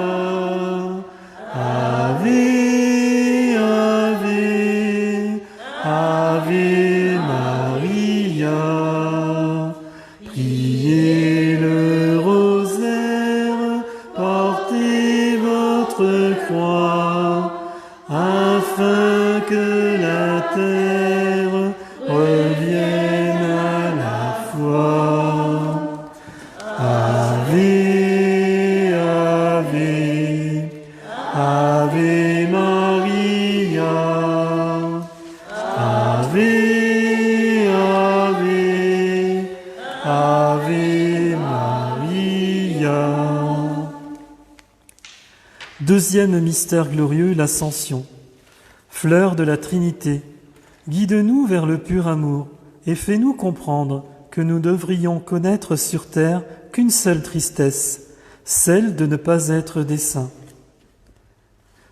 Ave, Ave, Ave Maria. Priez le rosaire, portez votre croix, afin que la terre revienne à la foi. Ave, Ave, Ave Maria, Ave, Ave, Ave Maria. Deuxième mystère glorieux, l'Ascension. Fleur de la Trinité, guide-nous vers le pur amour et fais-nous comprendre que nous devrions connaître sur terre qu'une seule tristesse, celle de ne pas être des saints.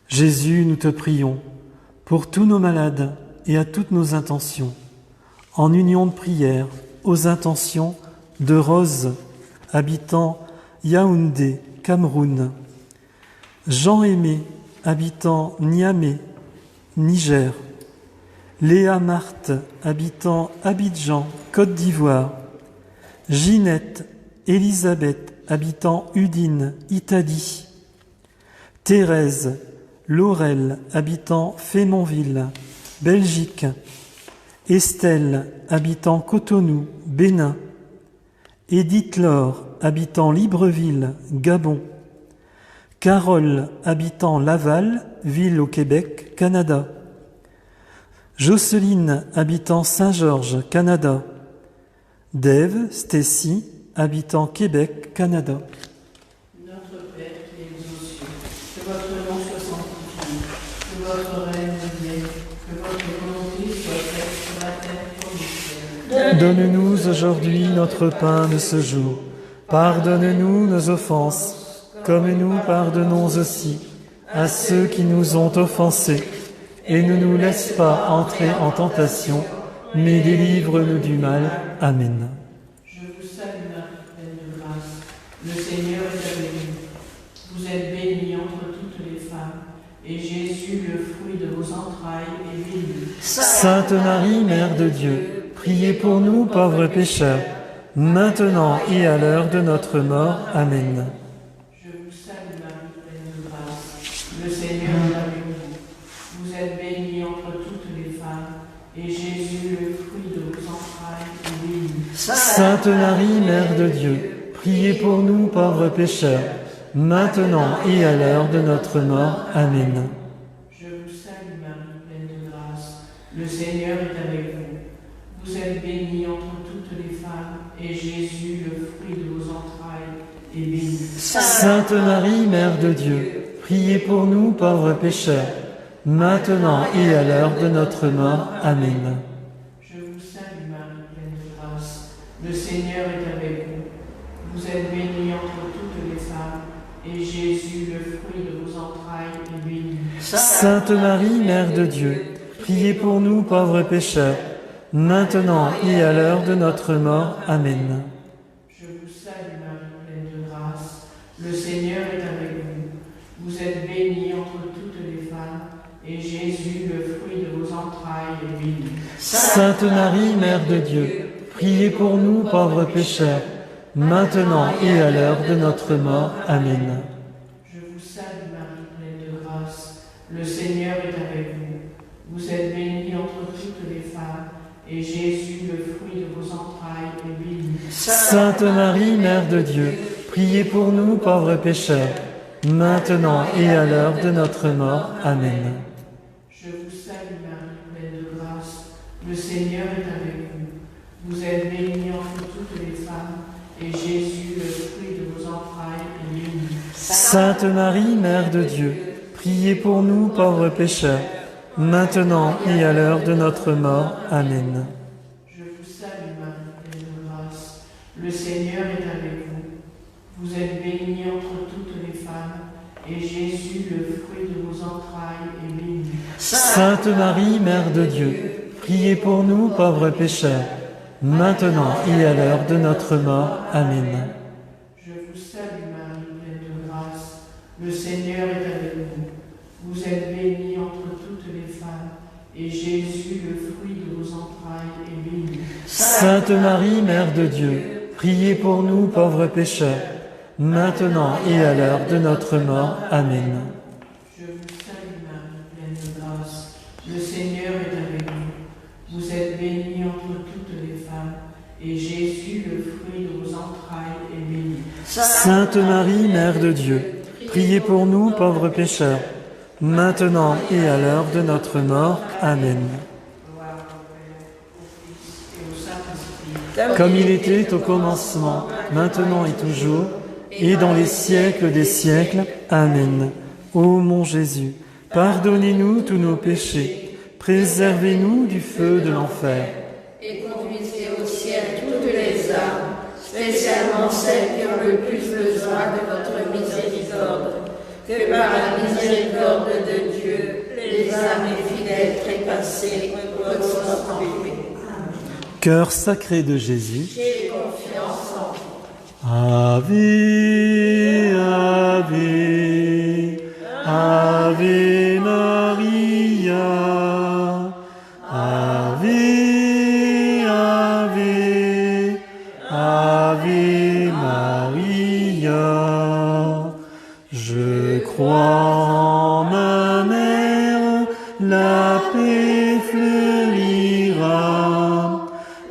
Jésus, nous te prions, pour tous nos malades et à toutes nos intentions, en union de prière aux intentions de Rose, habitant Yaoundé, Cameroun, Jean-Aimé, habitant Niamey, Niger, Léa Marthe, habitant Abidjan, Côte d'Ivoire, Ginette, Elisabeth, habitant Udine, Italie, Thérèse, Laurel, habitant Fémonville, Belgique, Estelle, habitant Cotonou, Bénin, Édith Laure, habitant Libreville, Gabon, Carole, habitant Laval, ville au Québec, Canada, Jocelyne, habitant Saint-Georges, Canada, Dave, Stacy, habitant Québec, Canada. Notre Père qui es aux cieux, que votre nom soit sanctifié, que votre règne vienne, que votre volonté soit faite sur la terre comme au ciel. Donne-nous aujourd'hui notre pain de ce jour. Pardonne-nous nos offenses, comme nous pardonnons aussi à ceux qui nous ont offensés. Et ne nous laisse pas entrer en tentation, mais délivre-nous du mal. Amen. Je vous salue Marie, pleine de grâce. Le Seigneur est avec vous. Vous êtes bénie entre toutes les femmes, et Jésus, le fruit de vos entrailles, est béni. Sainte Marie, Mère de Dieu, priez pour nous pauvres pécheurs, maintenant et à l'heure de notre mort. Amen. Je vous salue Marie, pleine de grâce. Le Seigneur est avec vous. Vous êtes bénie entre toutes les femmes, et Jésus, le fruit de vos entrailles, est béni. Sainte Marie, Mère de Dieu, priez pour nous pauvres pécheurs, maintenant et à l'heure de notre mort. Amen. Je vous salue Marie, pleine de grâce. Le Seigneur est avec vous. Vous êtes bénie entre toutes les femmes, et Jésus, le fruit de vos entrailles, et béni. Sainte Marie, Mère de Dieu, priez pour nous pauvres pécheurs, maintenant et à l'heure de notre mort. Amen. Je vous salue Marie, pleine de grâce. Le Seigneur est avec vous. Vous êtes bénie entre toutes les femmes, et Jésus, le fruit de vos entrailles, est béni. Sainte Marie, Mère de Dieu, priez pour nous pauvres pécheurs, maintenant et à l'heure de notre mort. Amen. Je vous salue Marie, pleine de grâce. Le Seigneur est avec vous. Vous êtes bénie entre toutes les femmes, et Jésus, le fruit de vos entrailles, est béni. Sainte Marie, Mère de Dieu, priez pour nous pauvres pécheurs, maintenant et à l'heure de notre mort. Amen. Je vous salue Marie, pleine de grâce. Le Seigneur est avec vous. Vous êtes bénie entre toutes les femmes, et Jésus, le fruit de vos entrailles, est béni. Sainte Marie, Mère de Dieu, priez pour nous pauvres pécheurs, maintenant et à l'heure de notre mort. Amen. Je vous salue Marie, pleine de grâce. Le Seigneur est avec vous. Vous êtes bénie entre toutes les femmes, et Jésus, le fruit de vos entrailles, est béni. Sainte Marie, Mère de Dieu, priez pour nous pauvres pécheurs, maintenant et à l'heure de notre mort. Amen. Je vous salue Marie, pleine de grâce. Le Seigneur est avec vous. Vous êtes bénie entre toutes les femmes, et Jésus, le fruit de vos entrailles, est béni. Sainte Marie, Mère de Dieu, priez pour nous pauvres pécheurs, maintenant et à l'heure de notre mort. Amen. Je vous salue Marie, pleine de grâce. Le Seigneur est avec vous. Vous êtes bénie entre toutes les femmes, et Jésus, le fruit de vos entrailles, est béni. Sainte Marie, Mère de Dieu, priez pour nous pauvres pécheurs, maintenant et à l'heure de notre mort. Amen. Je vous salue Marie, pleine de grâce. Le Seigneur est avec vous. Vous êtes bénie entre toutes les femmes, et Jésus, le fruit de vos entrailles, est béni. Sainte Marie, Mère de Dieu, priez pour nous pauvres pécheurs, maintenant et à l'heure de notre mort. Amen. Gloire au Père, au Fils et au Saint-Esprit. Comme il était au commencement, maintenant et toujours, et dans les siècles des siècles. Amen. Ô mon Jésus, pardonnez-nous tous nos péchés, préservez-nous du feu de l'enfer. Et conduisez au ciel toutes les âmes, spécialement celles qui ont le plus besoin de votre miséricorde. Que par la miséricorde de Dieu, les âmes fidèles trépassées reposent en paix. Cœur sacré de Jésus, J'ai confiance en vous. Ave, Ave, Ave Maria, Ave, Ave, Ave Maria. Je crois en ma mère, la paix fleurira,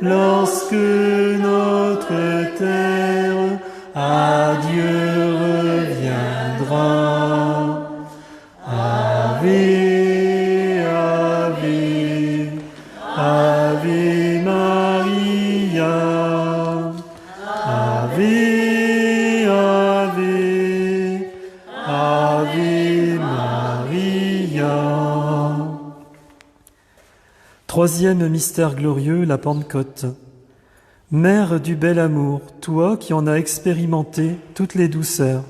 lorsque notre terre à Dieu reviendra. Ave, Ave, Ave Maria, Ave, Ave, Ave Maria. Troisième mystère glorieux, la Pentecôte. Mère du bel amour, toi qui en as expérimenté toutes les douceurs,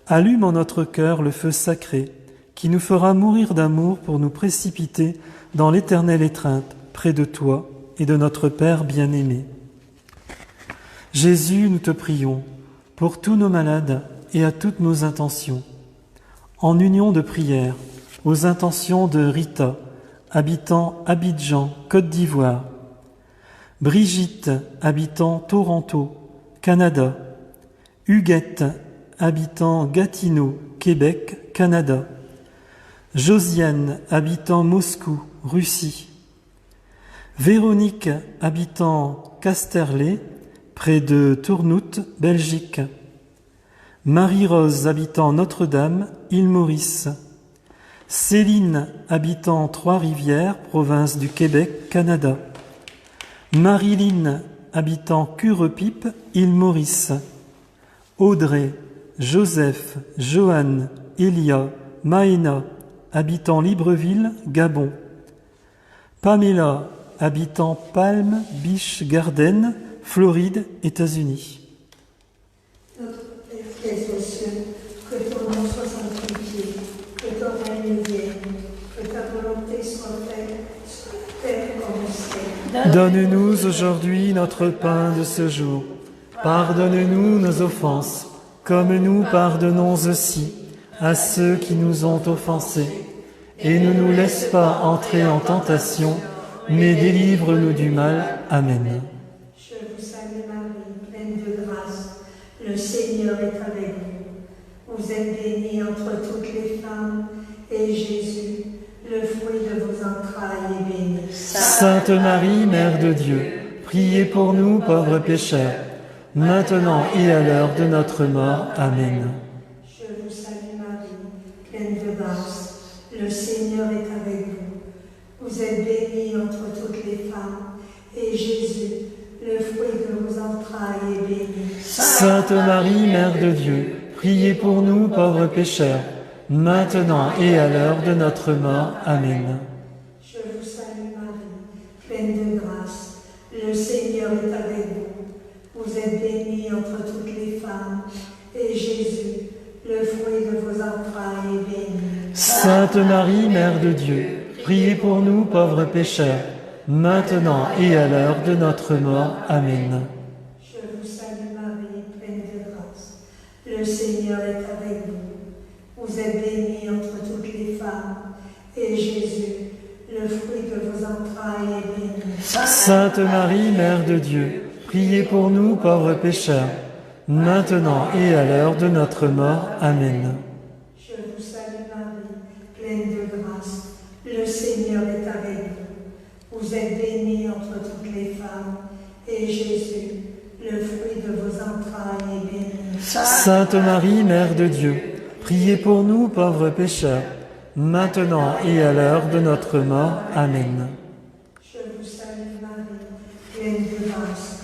allume en notre cœur le feu sacré qui nous fera mourir d'amour pour nous précipiter dans l'éternelle étreinte près de toi et de notre Père bien-aimé. Jésus, nous te prions pour tous nos malades et à toutes nos intentions. En union de prière aux intentions de Rita, habitant Abidjan, Côte d'Ivoire, Brigitte, habitant Toronto, Canada, Huguette, habitant Gatineau, Québec, Canada, Josiane, habitant Moscou, Russie, Véronique, habitant Casterlet, près de Tournout, Belgique, Marie-Rose, habitant Notre-Dame, île Maurice, Céline, habitant Trois-Rivières, province du Québec, Canada, Marilyn, habitant Curepipe, île Maurice, Audrey, Joseph, Joanne, Elia, Maëna, habitant Libreville, Gabon. Pamela, habitant Palm Beach Garden, Floride, États-Unis. Notre Père qui es aux cieux, que ton nom soit sanctifié, que ton règne vienne, que ta volonté soit faite sur la terre comme au ciel. Donne-nous aujourd'hui notre pain de ce jour. Pardonne-nous nos offenses, comme nous pardonnons aussi à ceux qui nous ont offensés. Et ne nous laisse pas entrer en tentation, mais délivre-nous du mal. Amen. Je vous salue Marie, pleine de grâce, le Seigneur est avec vous. Vous êtes bénie entre toutes les femmes, et Jésus, le fruit de vos entrailles, est béni. Sainte Marie, Mère de Dieu, priez pour nous pauvres pécheurs, maintenant et à l'heure de notre mort. Amen. Je vous salue Marie, pleine de grâce, le Seigneur est avec vous. Vous êtes bénie entre toutes les femmes, et Jésus, le fruit de vos entrailles, est béni. Sainte Marie, Mère de Dieu, priez pour nous pauvres pécheurs, maintenant et à l'heure de notre mort. Amen. Je vous salue Marie, pleine de grâce, le Seigneur est avec vous. Vous êtes bénie entre toutes les femmes, et Jésus, le fruit de vos entrailles, est béni. Sainte Marie, Mère de Dieu, priez pour nous pauvres pécheurs, maintenant et à l'heure de notre mort. Amen. Je vous salue Marie, pleine de grâce, le Seigneur est avec vous. Vous êtes bénie entre toutes les femmes, et Jésus, le fruit de vos entrailles, est béni. Sainte Marie, Mère de Dieu, priez pour nous pauvres pécheurs, maintenant et à l'heure de notre mort. Amen. Je vous salue Marie, pleine de grâce, le Seigneur est avec vous. Vous êtes bénie entre toutes les femmes, et Jésus, le fruit de vos entrailles, est béni. Sainte Marie, Mère de Dieu, priez pour nous pauvres pécheurs, maintenant et à l'heure de notre mort. Amen. Je vous salue Marie, pleine de grâce,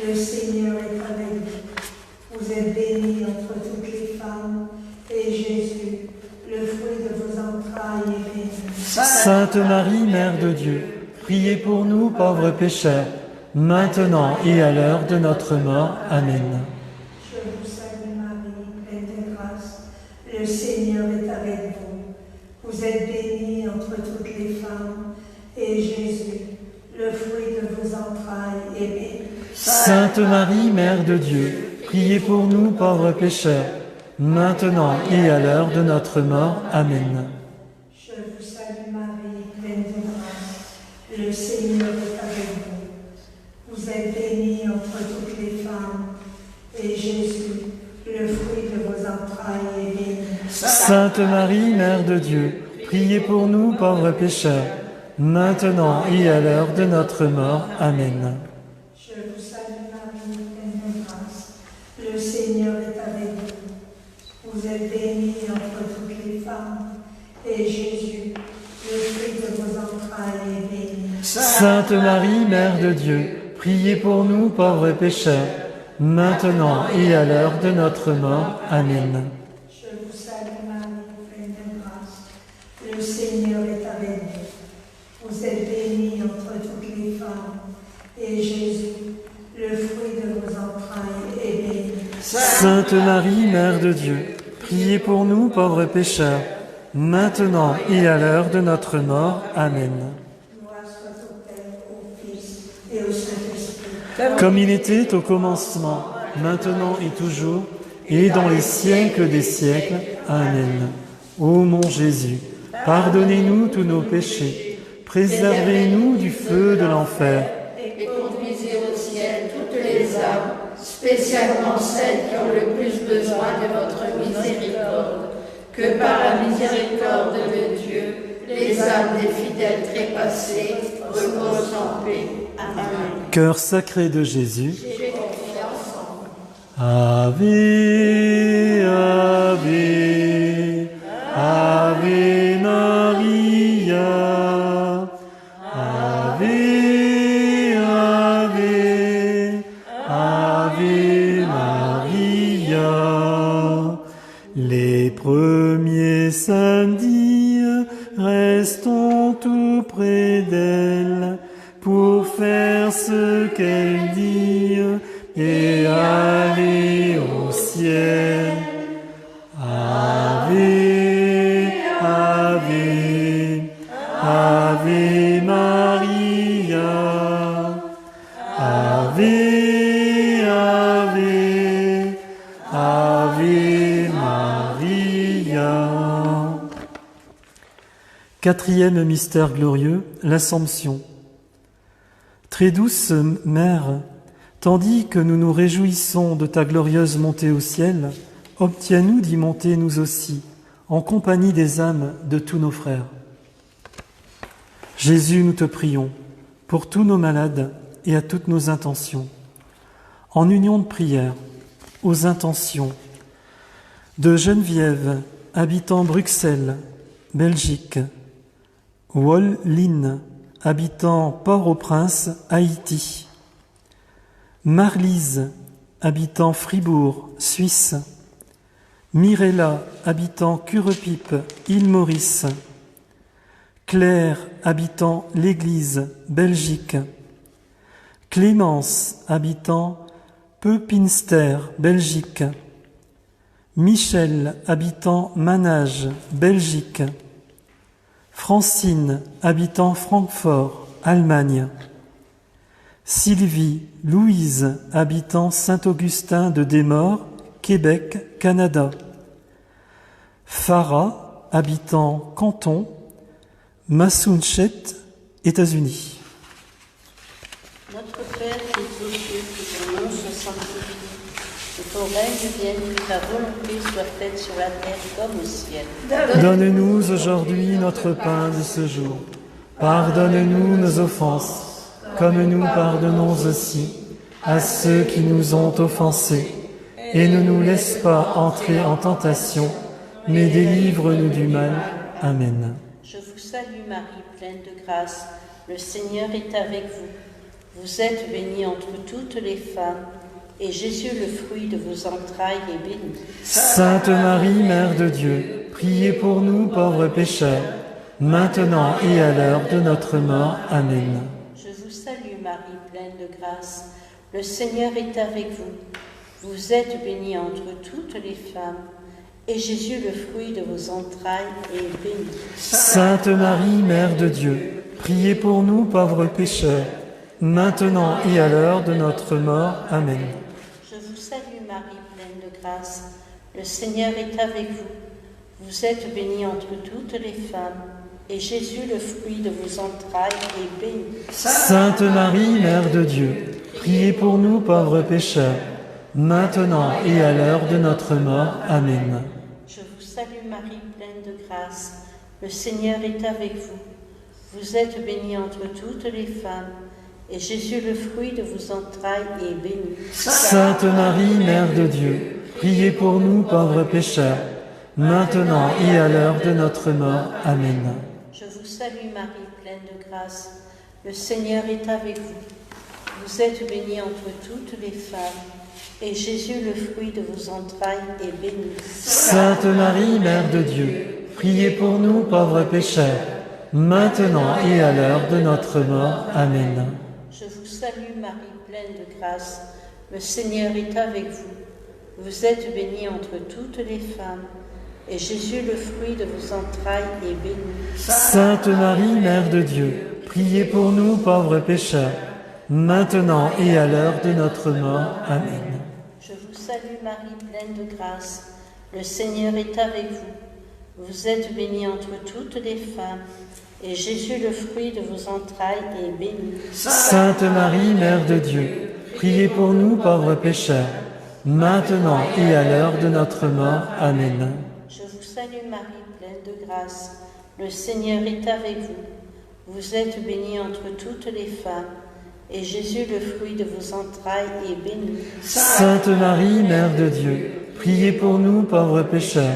le Seigneur est avec vous. Vous êtes bénie entre toutes les femmes, et Jésus, le fruit de vos entrailles, est béni. Sainte Marie, Mère de Dieu, priez pour nous pauvres pécheurs, maintenant et à l'heure de notre mort. Amen. Je vous salue Marie, pleine de grâce, le Seigneur est avec vous. Vous êtes bénie entre toutes les femmes, et Jésus, le fruit de vos entrailles, est béni. Sainte Marie, Mère de Dieu, priez pour nous pauvres pécheurs, maintenant et à l'heure de notre mort. Amen. Je vous salue Marie, pleine de grâce, le Seigneur est avec vous. Vous êtes bénie entre toutes les femmes, et Jésus, le fruit de vos entrailles, est béni. Sainte Marie, Mère de Dieu, priez pour nous pauvres pécheurs, maintenant et à l'heure de notre mort. Amen. Je vous salue Marie, pleine de grâce, le Seigneur est avec vous. Vous êtes bénie entre toutes les femmes, et Jésus, le fruit de vos entrailles, est béni. Sainte Marie, Mère de Dieu, priez pour nous pauvres pécheurs, maintenant et à l'heure de notre mort. Amen. Je vous salue Marie, pleine de grâce, le Seigneur est avec vous. Vous êtes bénie entre toutes les femmes, et Jésus, le fruit de vos entrailles, est béni. Sainte Marie, Mère de Dieu, priez pour nous pauvres pécheurs, maintenant et à l'heure de notre mort. Amen. Gloire soit au Père, au Fils et au Saint-Esprit. Comme il était au commencement, maintenant et toujours, et dans les siècles des siècles. Amen. Ô mon Jésus, pardonnez-nous tous nos péchés, préservez-nous du feu de l'enfer, Et conduisez au ciel toutes les âmes, spécialement celles qui ont le plus besoin de votre miséricorde. Que par la miséricorde de Dieu, les âmes des fidèles trépassés reposent en paix. Amen. Cœur sacré de Jésus. J'ai confiance en vous. Ave, Ave, Ave Maria. Ave, Ave, Ave Maria. Les premiers samedis, restons tout près d'elle pour faire ce qu'elle dit et aller au ciel. Ave, Ave, Ave Maria, Ave, Ave, Ave Maria. Quatrième mystère glorieux, l'Assomption. Très douce Mère, tandis que nous nous réjouissons de ta glorieuse montée au ciel, obtiens-nous d'y monter nous aussi, en compagnie des âmes de tous nos frères. Jésus, nous te prions, pour tous nos malades et à toutes nos intentions, en union de prière, aux intentions de Geneviève, habitant Bruxelles, Belgique, Wol-Lin, habitant Port-au-Prince, Haïti, Marlise, habitant Fribourg, Suisse, Mirella, habitant Curepipe, île Maurice, Claire, habitant l'Église, Belgique, Clémence, habitant Pepinster, Belgique, Michel, habitant Manage, Belgique, Francine, habitant Francfort, Allemagne, Sylvie, Louise, habitant Saint-Augustin de Desmaures, Québec, Canada, Farah, habitant Canton, Massachusetts, États-Unis. Notre Père qui es aux cieux, que ton nom soit sanctifié, que ton règne vienne, que ta volonté soit faite sur la terre comme au ciel. Donne-nous aujourd'hui notre pain de ce jour. Pardonne-nous nos offenses, comme nous pardonnons aussi à ceux qui nous ont offensés. Et ne nous laisse pas entrer en tentation, mais délivre-nous du mal. Amen. Je vous salue Marie, pleine de grâce, le Seigneur est avec vous. Vous êtes bénie entre toutes les femmes, et Jésus, le fruit de vos entrailles, est béni. Sainte Marie, Mère de Dieu, priez pour nous pauvres pécheurs, maintenant et à l'heure de notre mort. Amen. Je vous salue Marie, pleine de grâce, le Seigneur est avec vous. Vous êtes bénie entre toutes les femmes, et Jésus, le fruit de vos entrailles, est béni. Sainte Marie, Mère de Dieu, priez pour nous pauvres pécheurs, maintenant et à l'heure de notre mort. Amen. Je vous salue Marie, pleine de grâce, le Seigneur est avec vous. Vous êtes bénie entre toutes les femmes, et Jésus, le fruit de vos entrailles, est béni. Sainte Marie, Mère de Dieu, priez pour nous pauvres pécheurs, maintenant et à l'heure de notre mort. Amen. Je vous salue Marie, pleine de grâce, le Seigneur est avec vous. Vous êtes bénie entre toutes les femmes, et Jésus, le fruit de vos entrailles, est béni. Sainte Marie, Mère de Dieu, priez pour nous pauvres pécheurs, maintenant et à l'heure de notre mort. Amen. Je vous salue Marie, pleine de grâce, le Seigneur est avec vous. Vous êtes bénie entre toutes les femmes, et Jésus, le fruit de vos entrailles, est béni. Sainte Marie, Mère de Dieu, priez pour nous pauvres pécheurs, maintenant et à l'heure de notre mort. Amen. Je vous salue Marie, pleine de grâce, le Seigneur est avec vous. Vous êtes bénie entre toutes les femmes, et Jésus, le fruit de vos entrailles, est béni. Sainte Marie, Mère de Dieu, priez pour nous pauvres pécheurs, maintenant et à l'heure de notre mort. Amen. Je vous salue Marie, pleine de grâce, le Seigneur est avec vous. Vous êtes bénie entre toutes les femmes, et Jésus, le fruit de vos entrailles, est béni. Sainte Marie, Mère de Dieu, priez pour nous pauvres pécheurs, maintenant et à l'heure de notre mort. Amen. Je vous salue Marie, pleine de grâce, le Seigneur est avec vous. Vous êtes bénie entre toutes les femmes, et Jésus, le fruit de vos entrailles, est béni. Sainte Marie, Mère de Dieu, priez pour nous pauvres pécheurs,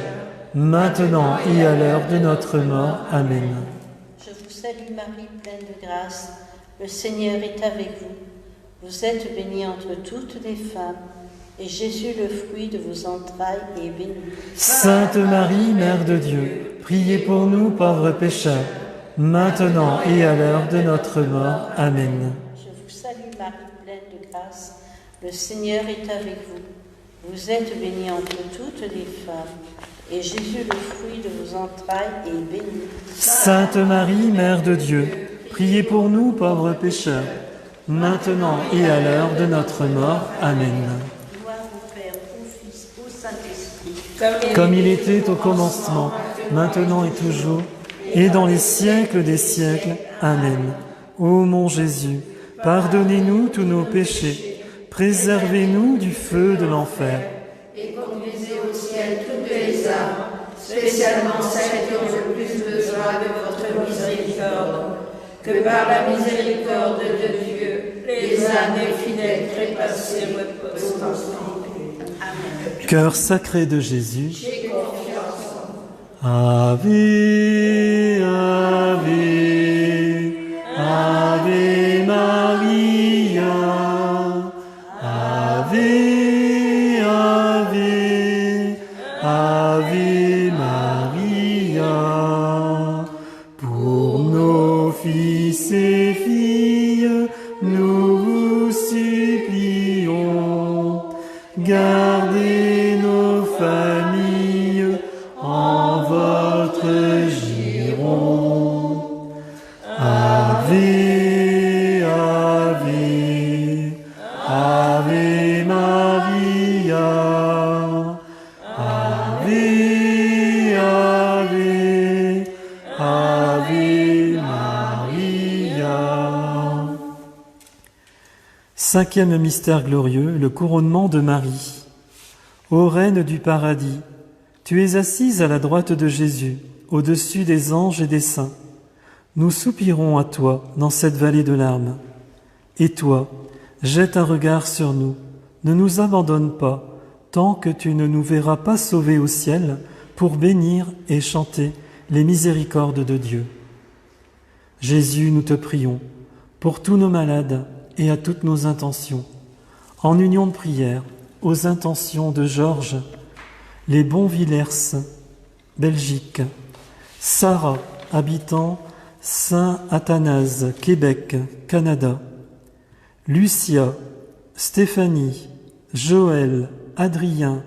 maintenant et à l'heure de notre mort. Amen. Je vous salue Marie, pleine de grâce, le Seigneur est avec vous. Vous êtes bénie entre toutes les femmes, et Jésus, le fruit de vos entrailles, est béni. Sainte Marie, Mère de Dieu, priez pour nous pauvres pécheurs, maintenant et à l'heure de notre mort. Amen. Je vous salue Marie, pleine de grâce, le Seigneur est avec vous. Vous êtes bénie entre toutes les femmes, et Jésus, le fruit de vos entrailles, est béni. Sainte Marie, Mère de Dieu, priez pour nous pauvres pécheurs, maintenant et à l'heure de notre mort. Amen. Gloire au Père, au Fils, au Saint-Esprit, Comme il était au commencement, maintenant et toujours, et dans les siècles des siècles. Amen. Ô mon Jésus, pardonnez-nous tous nos péchés, préservez-nous du feu de l'enfer. Et conduisez au ciel toutes les âmes, spécialement celles qui ont le plus besoin de votre miséricorde. Que par la miséricorde de Dieu, les âmes des fidèles trépassés reposent ensemble. Amen. Cœur sacré de Jésus, J'ai confiance en Ave, Ave, Ave Maria, Ave, Ave, Ave Maria. Pour nos fils et filles, nous vous supplions, gardez nos familles en votre giron. Ave, Ave, Ave Maria, Ave, Ave, Ave Maria. Cinquième mystère glorieux, le couronnement de Marie. Ô Reine du paradis, tu es assise à la droite de Jésus, au-dessus des anges et des saints. Nous soupirons à toi dans cette vallée de larmes. Et toi, jette un regard sur nous, ne nous abandonne pas, tant que tu ne nous verras pas sauvés au ciel pour bénir et chanter les miséricordes de Dieu. Jésus, nous te prions, pour tous nos malades et à toutes nos intentions, en union de prière, aux intentions de Georges, les Bonvillers, Belgique, Sarah, habitant Saint-Athanase, Québec, Canada, Lucia, Stéphanie, Joël, Adrien,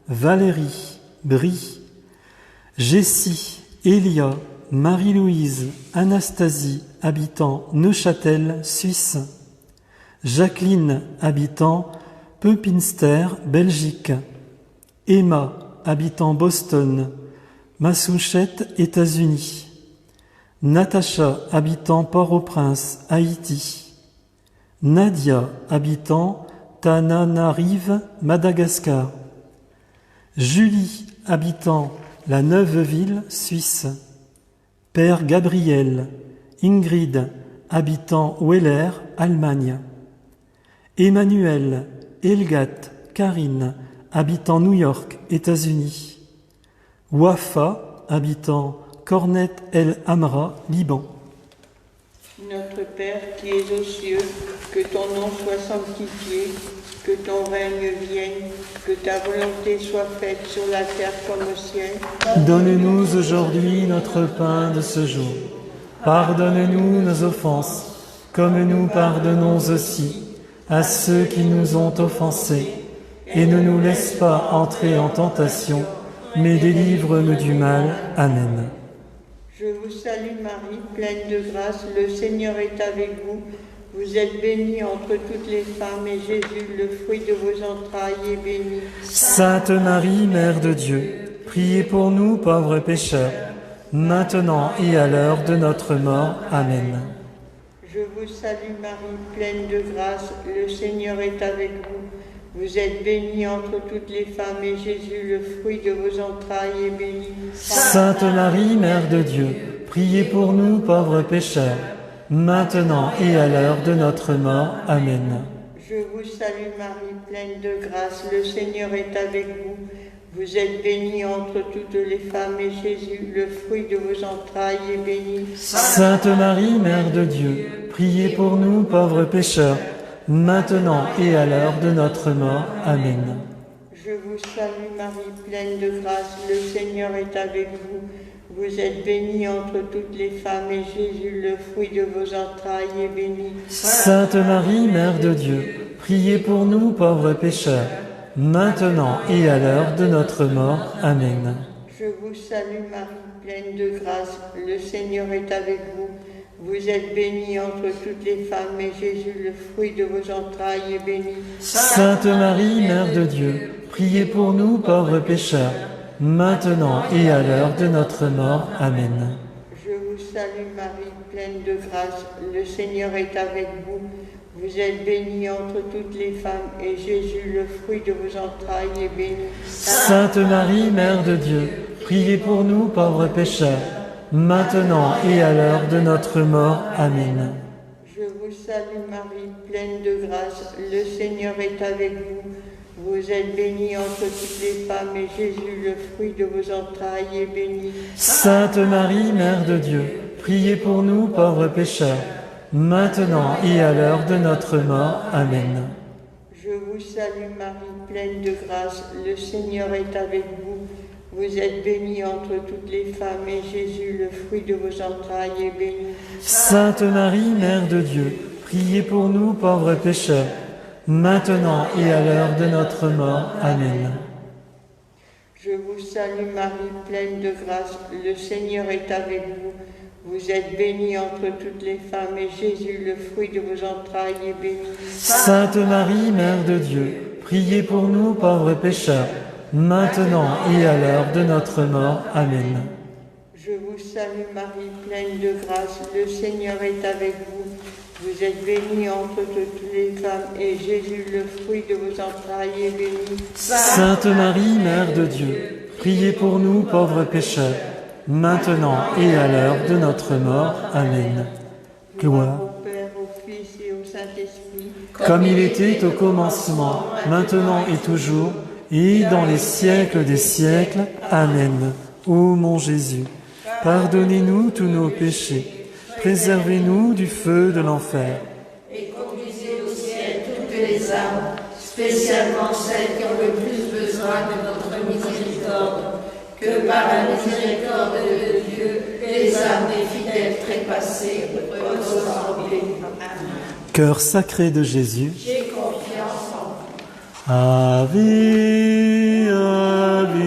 Valérie, Brie, Jessie, Elia, Marie-Louise, Anastasie, habitant Neuchâtel, Suisse, Jacqueline, habitant Pepinster, Belgique, Emma, habitant Boston, Massachusetts, États-Unis, Natacha, habitant Port-au-Prince, Haïti, Nadia, habitant Tananarive, Madagascar, Julie, habitant la Neuveville, Suisse, Père Gabriel, Ingrid, habitant Weller, Allemagne, Emmanuel, Elgat, Karine, habitant New York, États-Unis, Wafa, habitant Cornet El Amra, Liban. Notre Père qui es aux cieux, que ton nom soit sanctifié, que ton règne vienne, que ta volonté soit faite sur la terre comme au ciel. Donne-nous aujourd'hui notre pain de ce jour. Pardonne-nous nos offenses, comme nous pardonnons aussi à ceux qui nous ont offensés. Et ne nous laisse pas entrer en tentation, mais délivre-nous du mal. Amen. Je vous salue Marie, pleine de grâce, le Seigneur est avec vous. Vous êtes bénie entre toutes les femmes, et Jésus, le fruit de vos entrailles, est béni. Sainte Marie, Mère de Dieu, priez pour nous pauvres pécheurs, maintenant et à l'heure de notre mort. Amen. Je vous salue Marie, pleine de grâce, le Seigneur est avec vous. Vous êtes bénie entre toutes les femmes, et Jésus, le fruit de vos entrailles, est béni. Sainte Marie, Mère de Dieu, priez pour nous pauvres pécheurs, maintenant et à l'heure de notre mort. Amen. Je vous salue Marie, pleine de grâce, le Seigneur est avec vous. Vous êtes bénie entre toutes les femmes, et Jésus, le fruit de vos entrailles, est béni. Sainte Marie, Mère de Dieu, priez pour nous pauvres pécheurs, maintenant et à l'heure de notre mort. Amen. Je vous salue Marie, pleine de grâce, le Seigneur est avec vous. Vous êtes bénie entre toutes les femmes et Jésus, le fruit de vos entrailles, est béni. Sainte Marie, Mère de Dieu, priez pour nous pauvres pécheurs, maintenant et à l'heure de notre mort. Amen. Je vous salue Marie, pleine de grâce, le Seigneur est avec vous. Vous êtes bénie entre toutes les femmes et Jésus, le fruit de vos entrailles, est béni. Sainte Marie, Mère de Dieu, priez pour nous pauvres pécheurs, maintenant et à l'heure de notre mort. Amen. Je vous salue Marie, pleine de grâce, le Seigneur est avec vous. Vous êtes bénie entre toutes les femmes et Jésus, le fruit de vos entrailles, est béni. Sainte Marie, Mère de Dieu, priez pour nous pauvres pécheurs, maintenant et à l'heure de notre mort. Amen. Je vous salue Marie, pleine de grâce, le Seigneur est avec vous. Vous êtes bénie entre toutes les femmes et Jésus, le fruit de vos entrailles, est béni. Sainte Marie, Mère de Dieu, priez pour nous pauvres pécheurs, maintenant et à l'heure de notre mort. Amen. Je vous salue Marie, pleine de grâce, le Seigneur est avec vous. Vous êtes bénie entre toutes les femmes et Jésus, le fruit de vos entrailles, est béni. Sainte Marie, Mère de Dieu, priez pour nous pauvres pécheurs, maintenant et à l'heure de notre mort. Amen. Je vous salue Marie, pleine de grâce, le Seigneur est avec vous. Vous êtes bénie entre toutes les femmes et Jésus, le fruit de vos entrailles, est béni. Sainte Marie, Mère de Dieu, priez pour nous pauvres pécheurs, maintenant et à l'heure de notre mort. Amen. Je vous salue Marie, pleine de grâce, le Seigneur est avec vous. Vous êtes bénie entre toutes les femmes et Jésus, le fruit de vos entrailles, est béni. Sainte Marie, Mère de Dieu, priez pour nous pauvres pécheurs, maintenant et à l'heure de notre mort. Amen. Gloire au Père, au Fils et au Saint-Esprit, comme il était au commencement, maintenant et toujours, et dans les siècles des siècles. Amen. Ô mon Jésus, pardonnez-nous tous nos péchés, préservez-nous du feu de l'enfer. et conduisez au ciel toutes les âmes, spécialement celles qui ont le plus besoin de votre miséricorde. Que par la miséricorde de Dieu, les âmes des fidèles trépassés reposent en paix. Amen. Cœur sacré de Jésus, J'ai confiance en vous. Ave, Ave,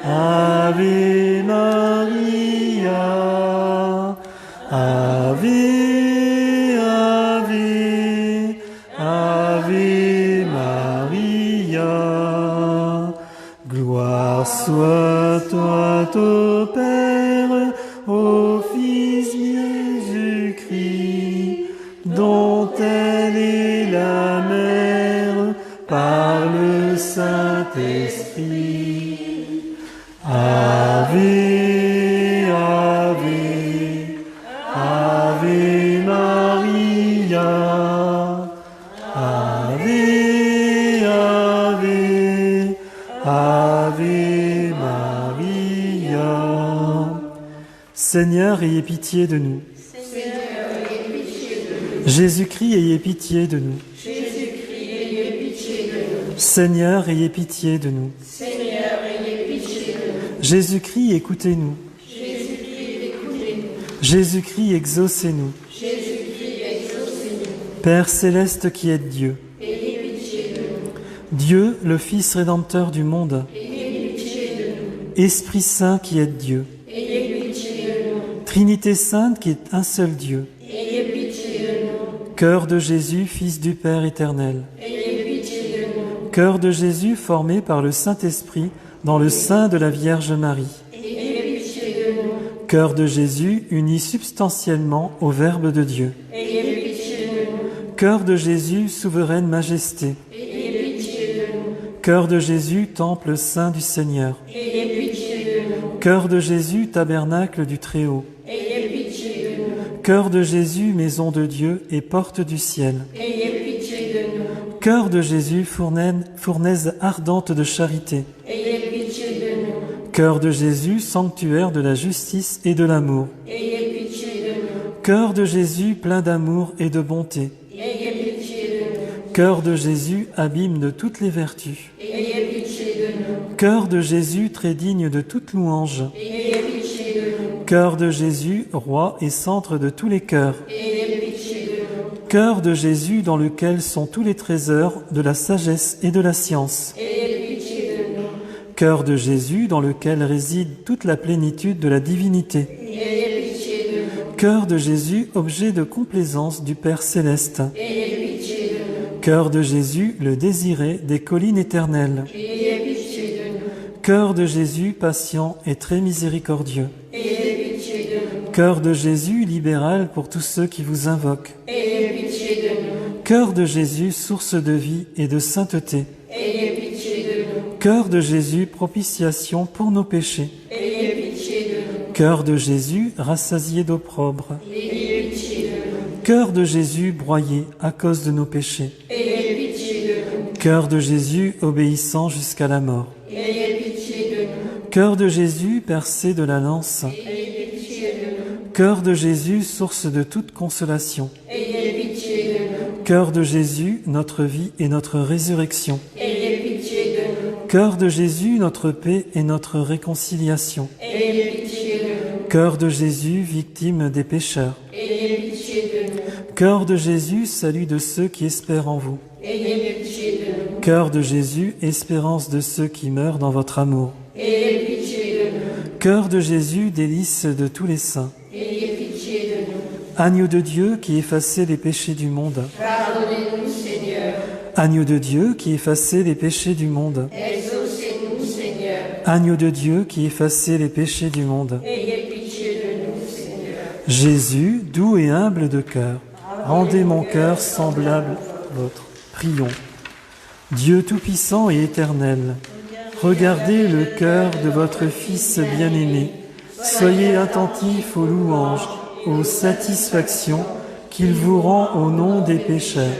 Ave Maria, Ave, Ave, Ave Maria. Gloire soit au Père, au Fils Jésus-Christ, dont elle est la mère, par le Saint-Esprit. Ave, Ave, Ave Maria, Ave, Ave, Ave Maria. Seigneur, ayez pitié de nous. Jésus-Christ, ayez pitié de nous. Seigneur, ayez pitié de nous. Jésus-Christ, écoutez-nous. Jésus-Christ, exaucez-nous. Père céleste qui êtes Dieu, Dieu, le Fils rédempteur du monde, Esprit Saint qui êtes Dieu, Trinité Sainte qui est un seul Dieu, Cœur de Jésus, Fils du Père éternel, Cœur de Jésus formé par le Saint-Esprit dans le sein de la Vierge Marie, Cœur de Jésus uni substantiellement au Verbe de Dieu, Cœur de Jésus, souveraine majesté, Cœur de Jésus, temple saint du Seigneur, Cœur de Jésus, tabernacle du Très-Haut, Cœur de Jésus, maison de Dieu et porte du ciel, Cœur de Jésus, fournaise ardente de charité, Cœur de Jésus, sanctuaire de la justice et de l'amour, Cœur de Jésus, plein d'amour et de bonté, Cœur de Jésus, abîme de toutes les vertus. Ayez pitié de nous. Cœur de Jésus, très digne de toute louange. Ayez pitié de nous. Cœur de Jésus, roi et centre de tous les cœurs. Ayez pitié de nous. Cœur de Jésus, dans lequel sont tous les trésors de la sagesse et de la science. Ayez pitié de nous. Cœur de Jésus, dans lequel réside toute la plénitude de la divinité. Ayez pitié de nous. Cœur de Jésus, objet de complaisance du Père céleste. Ayez pitié de nous. Cœur de Jésus, le désiré des collines éternelles. Ayez pitié de nous. Cœur de Jésus, patient et très miséricordieux. Ayez pitié de nous. Cœur de Jésus, libéral pour tous ceux qui vous invoquent. Ayez pitié de nous. Cœur de Jésus, source de vie et de sainteté. Ayez pitié de nous. Cœur de Jésus, propitiation pour nos péchés. Ayez pitié de nous. Cœur de Jésus, rassasié d'opprobre. Ayez pitié de nous. Cœur de Jésus, broyé à cause de nos péchés. Ayez pitié de nous. Cœur de Jésus, obéissant jusqu'à la mort. Ayez pitié de nous. Cœur de Jésus, percé de la lance. Ayez pitié de nous. Cœur de Jésus, source de toute consolation. Ayez pitié de nous. Cœur de Jésus, notre vie et notre résurrection. Ayez pitié de nous. Cœur de Jésus, notre paix et notre réconciliation. Ayez pitié de nous. Cœur de Jésus, victime des pécheurs. Ayez pitié de nous. Cœur de Jésus, salut de ceux qui espèrent en vous. Ayez pitié de nous. Cœur de Jésus, espérance de ceux qui meurent dans votre amour. Ayez pitié de nous. Cœur de Jésus, délice de tous les saints. Ayez pitié de nous. Agneau de Dieu qui effacez les péchés du monde. Pardonnez-nous, Seigneur. Agneau de Dieu qui effacez les péchés du monde. Exaucez-nous, Seigneur. Agneau de Dieu qui effacez les péchés du monde. Ayez pitié de nous, Seigneur. Jésus, doux et humble de cœur, rendez mon cœur semblable à vôtre. Prions. Dieu tout-puissant et éternel, regardez le cœur de votre Fils bien-aimé. Soyez attentifs aux louanges, aux satisfactions qu'il vous rend au nom des pécheurs.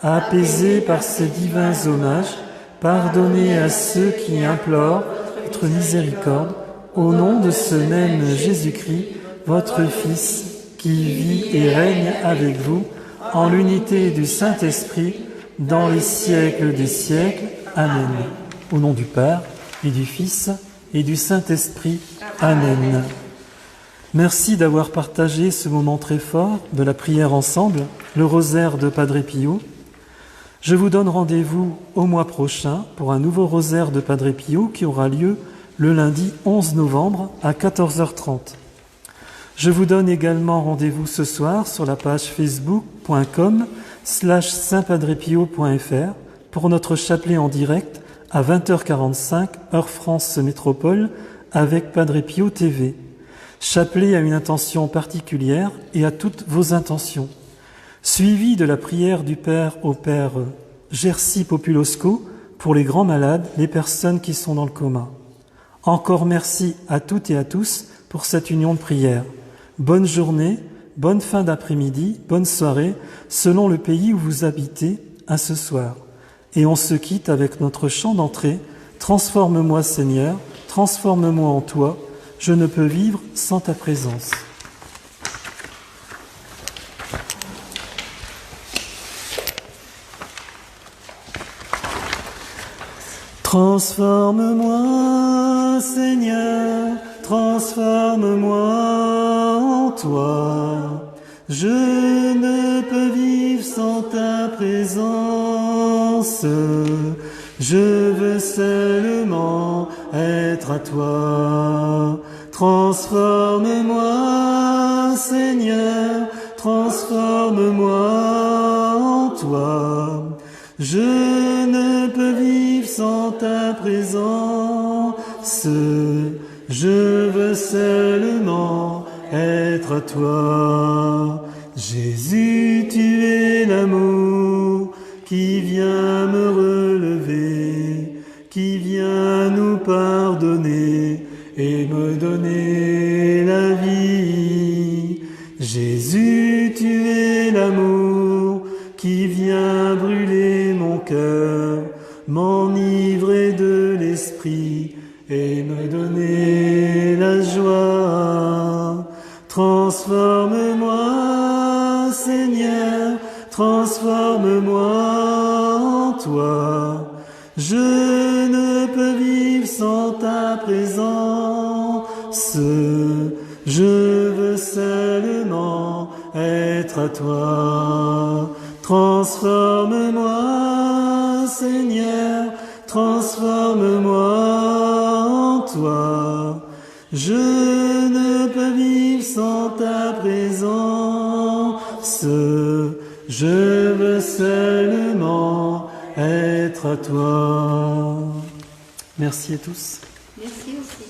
Apaisés par ces divins hommages, pardonnez à ceux qui implorent votre miséricorde, au nom de ce même Jésus-Christ, votre Fils, qui vit et règne avec vous, en l'unité du Saint-Esprit, dans les siècles des siècles. Amen. Au nom du Père, et du Fils, et du Saint-Esprit. Amen. Merci d'avoir partagé ce moment très fort de la prière ensemble, le rosaire de Padre Pio. Je vous donne rendez-vous au mois prochain pour un nouveau rosaire de Padre Pio qui aura lieu le lundi 11 novembre à 14h30. Je vous donne également rendez-vous ce soir sur la page facebook.com/saintpadrepio.fr pour notre chapelet en direct à 20h45, heure France Métropole, avec Padre Pio TV. Chapelet à une intention particulière et à toutes vos intentions. Suivi de la prière du Père au Père Jerzy Populosco pour les grands malades, les personnes qui sont dans le coma. Encore merci à toutes et à tous pour cette union de prière. Bonne journée, bonne fin d'après-midi, bonne soirée, selon le pays où vous habitez, à ce soir. Et on se quitte avec notre chant d'entrée, « Transforme-moi Seigneur, transforme-moi en toi, je ne peux vivre sans ta présence ». Transforme-moi, Seigneur, transforme-moi en toi. Je ne peux vivre sans ta présence. Je veux seulement être à toi. Transforme-moi, Seigneur, transforme-moi en toi. Je ne peux vivre sans ta présence. Je veux seulement être à toi. Jésus, tu es l'amour qui vient me relever, qui vient nous pardonner et me donner la vie. Jésus, tu es l'amour qui vient brûler mon cœur, m'enivrer de l'esprit et me donner la joie. Transforme-moi, Seigneur, transforme-moi toi. Je ne peux vivre sans ta présence. Je veux seulement être à toi. Transforme-moi, Seigneur, transforme-moi en toi. Je ne peux vivre sans ta présence. Je veux seulement être à toi. Merci à tous. Merci aussi.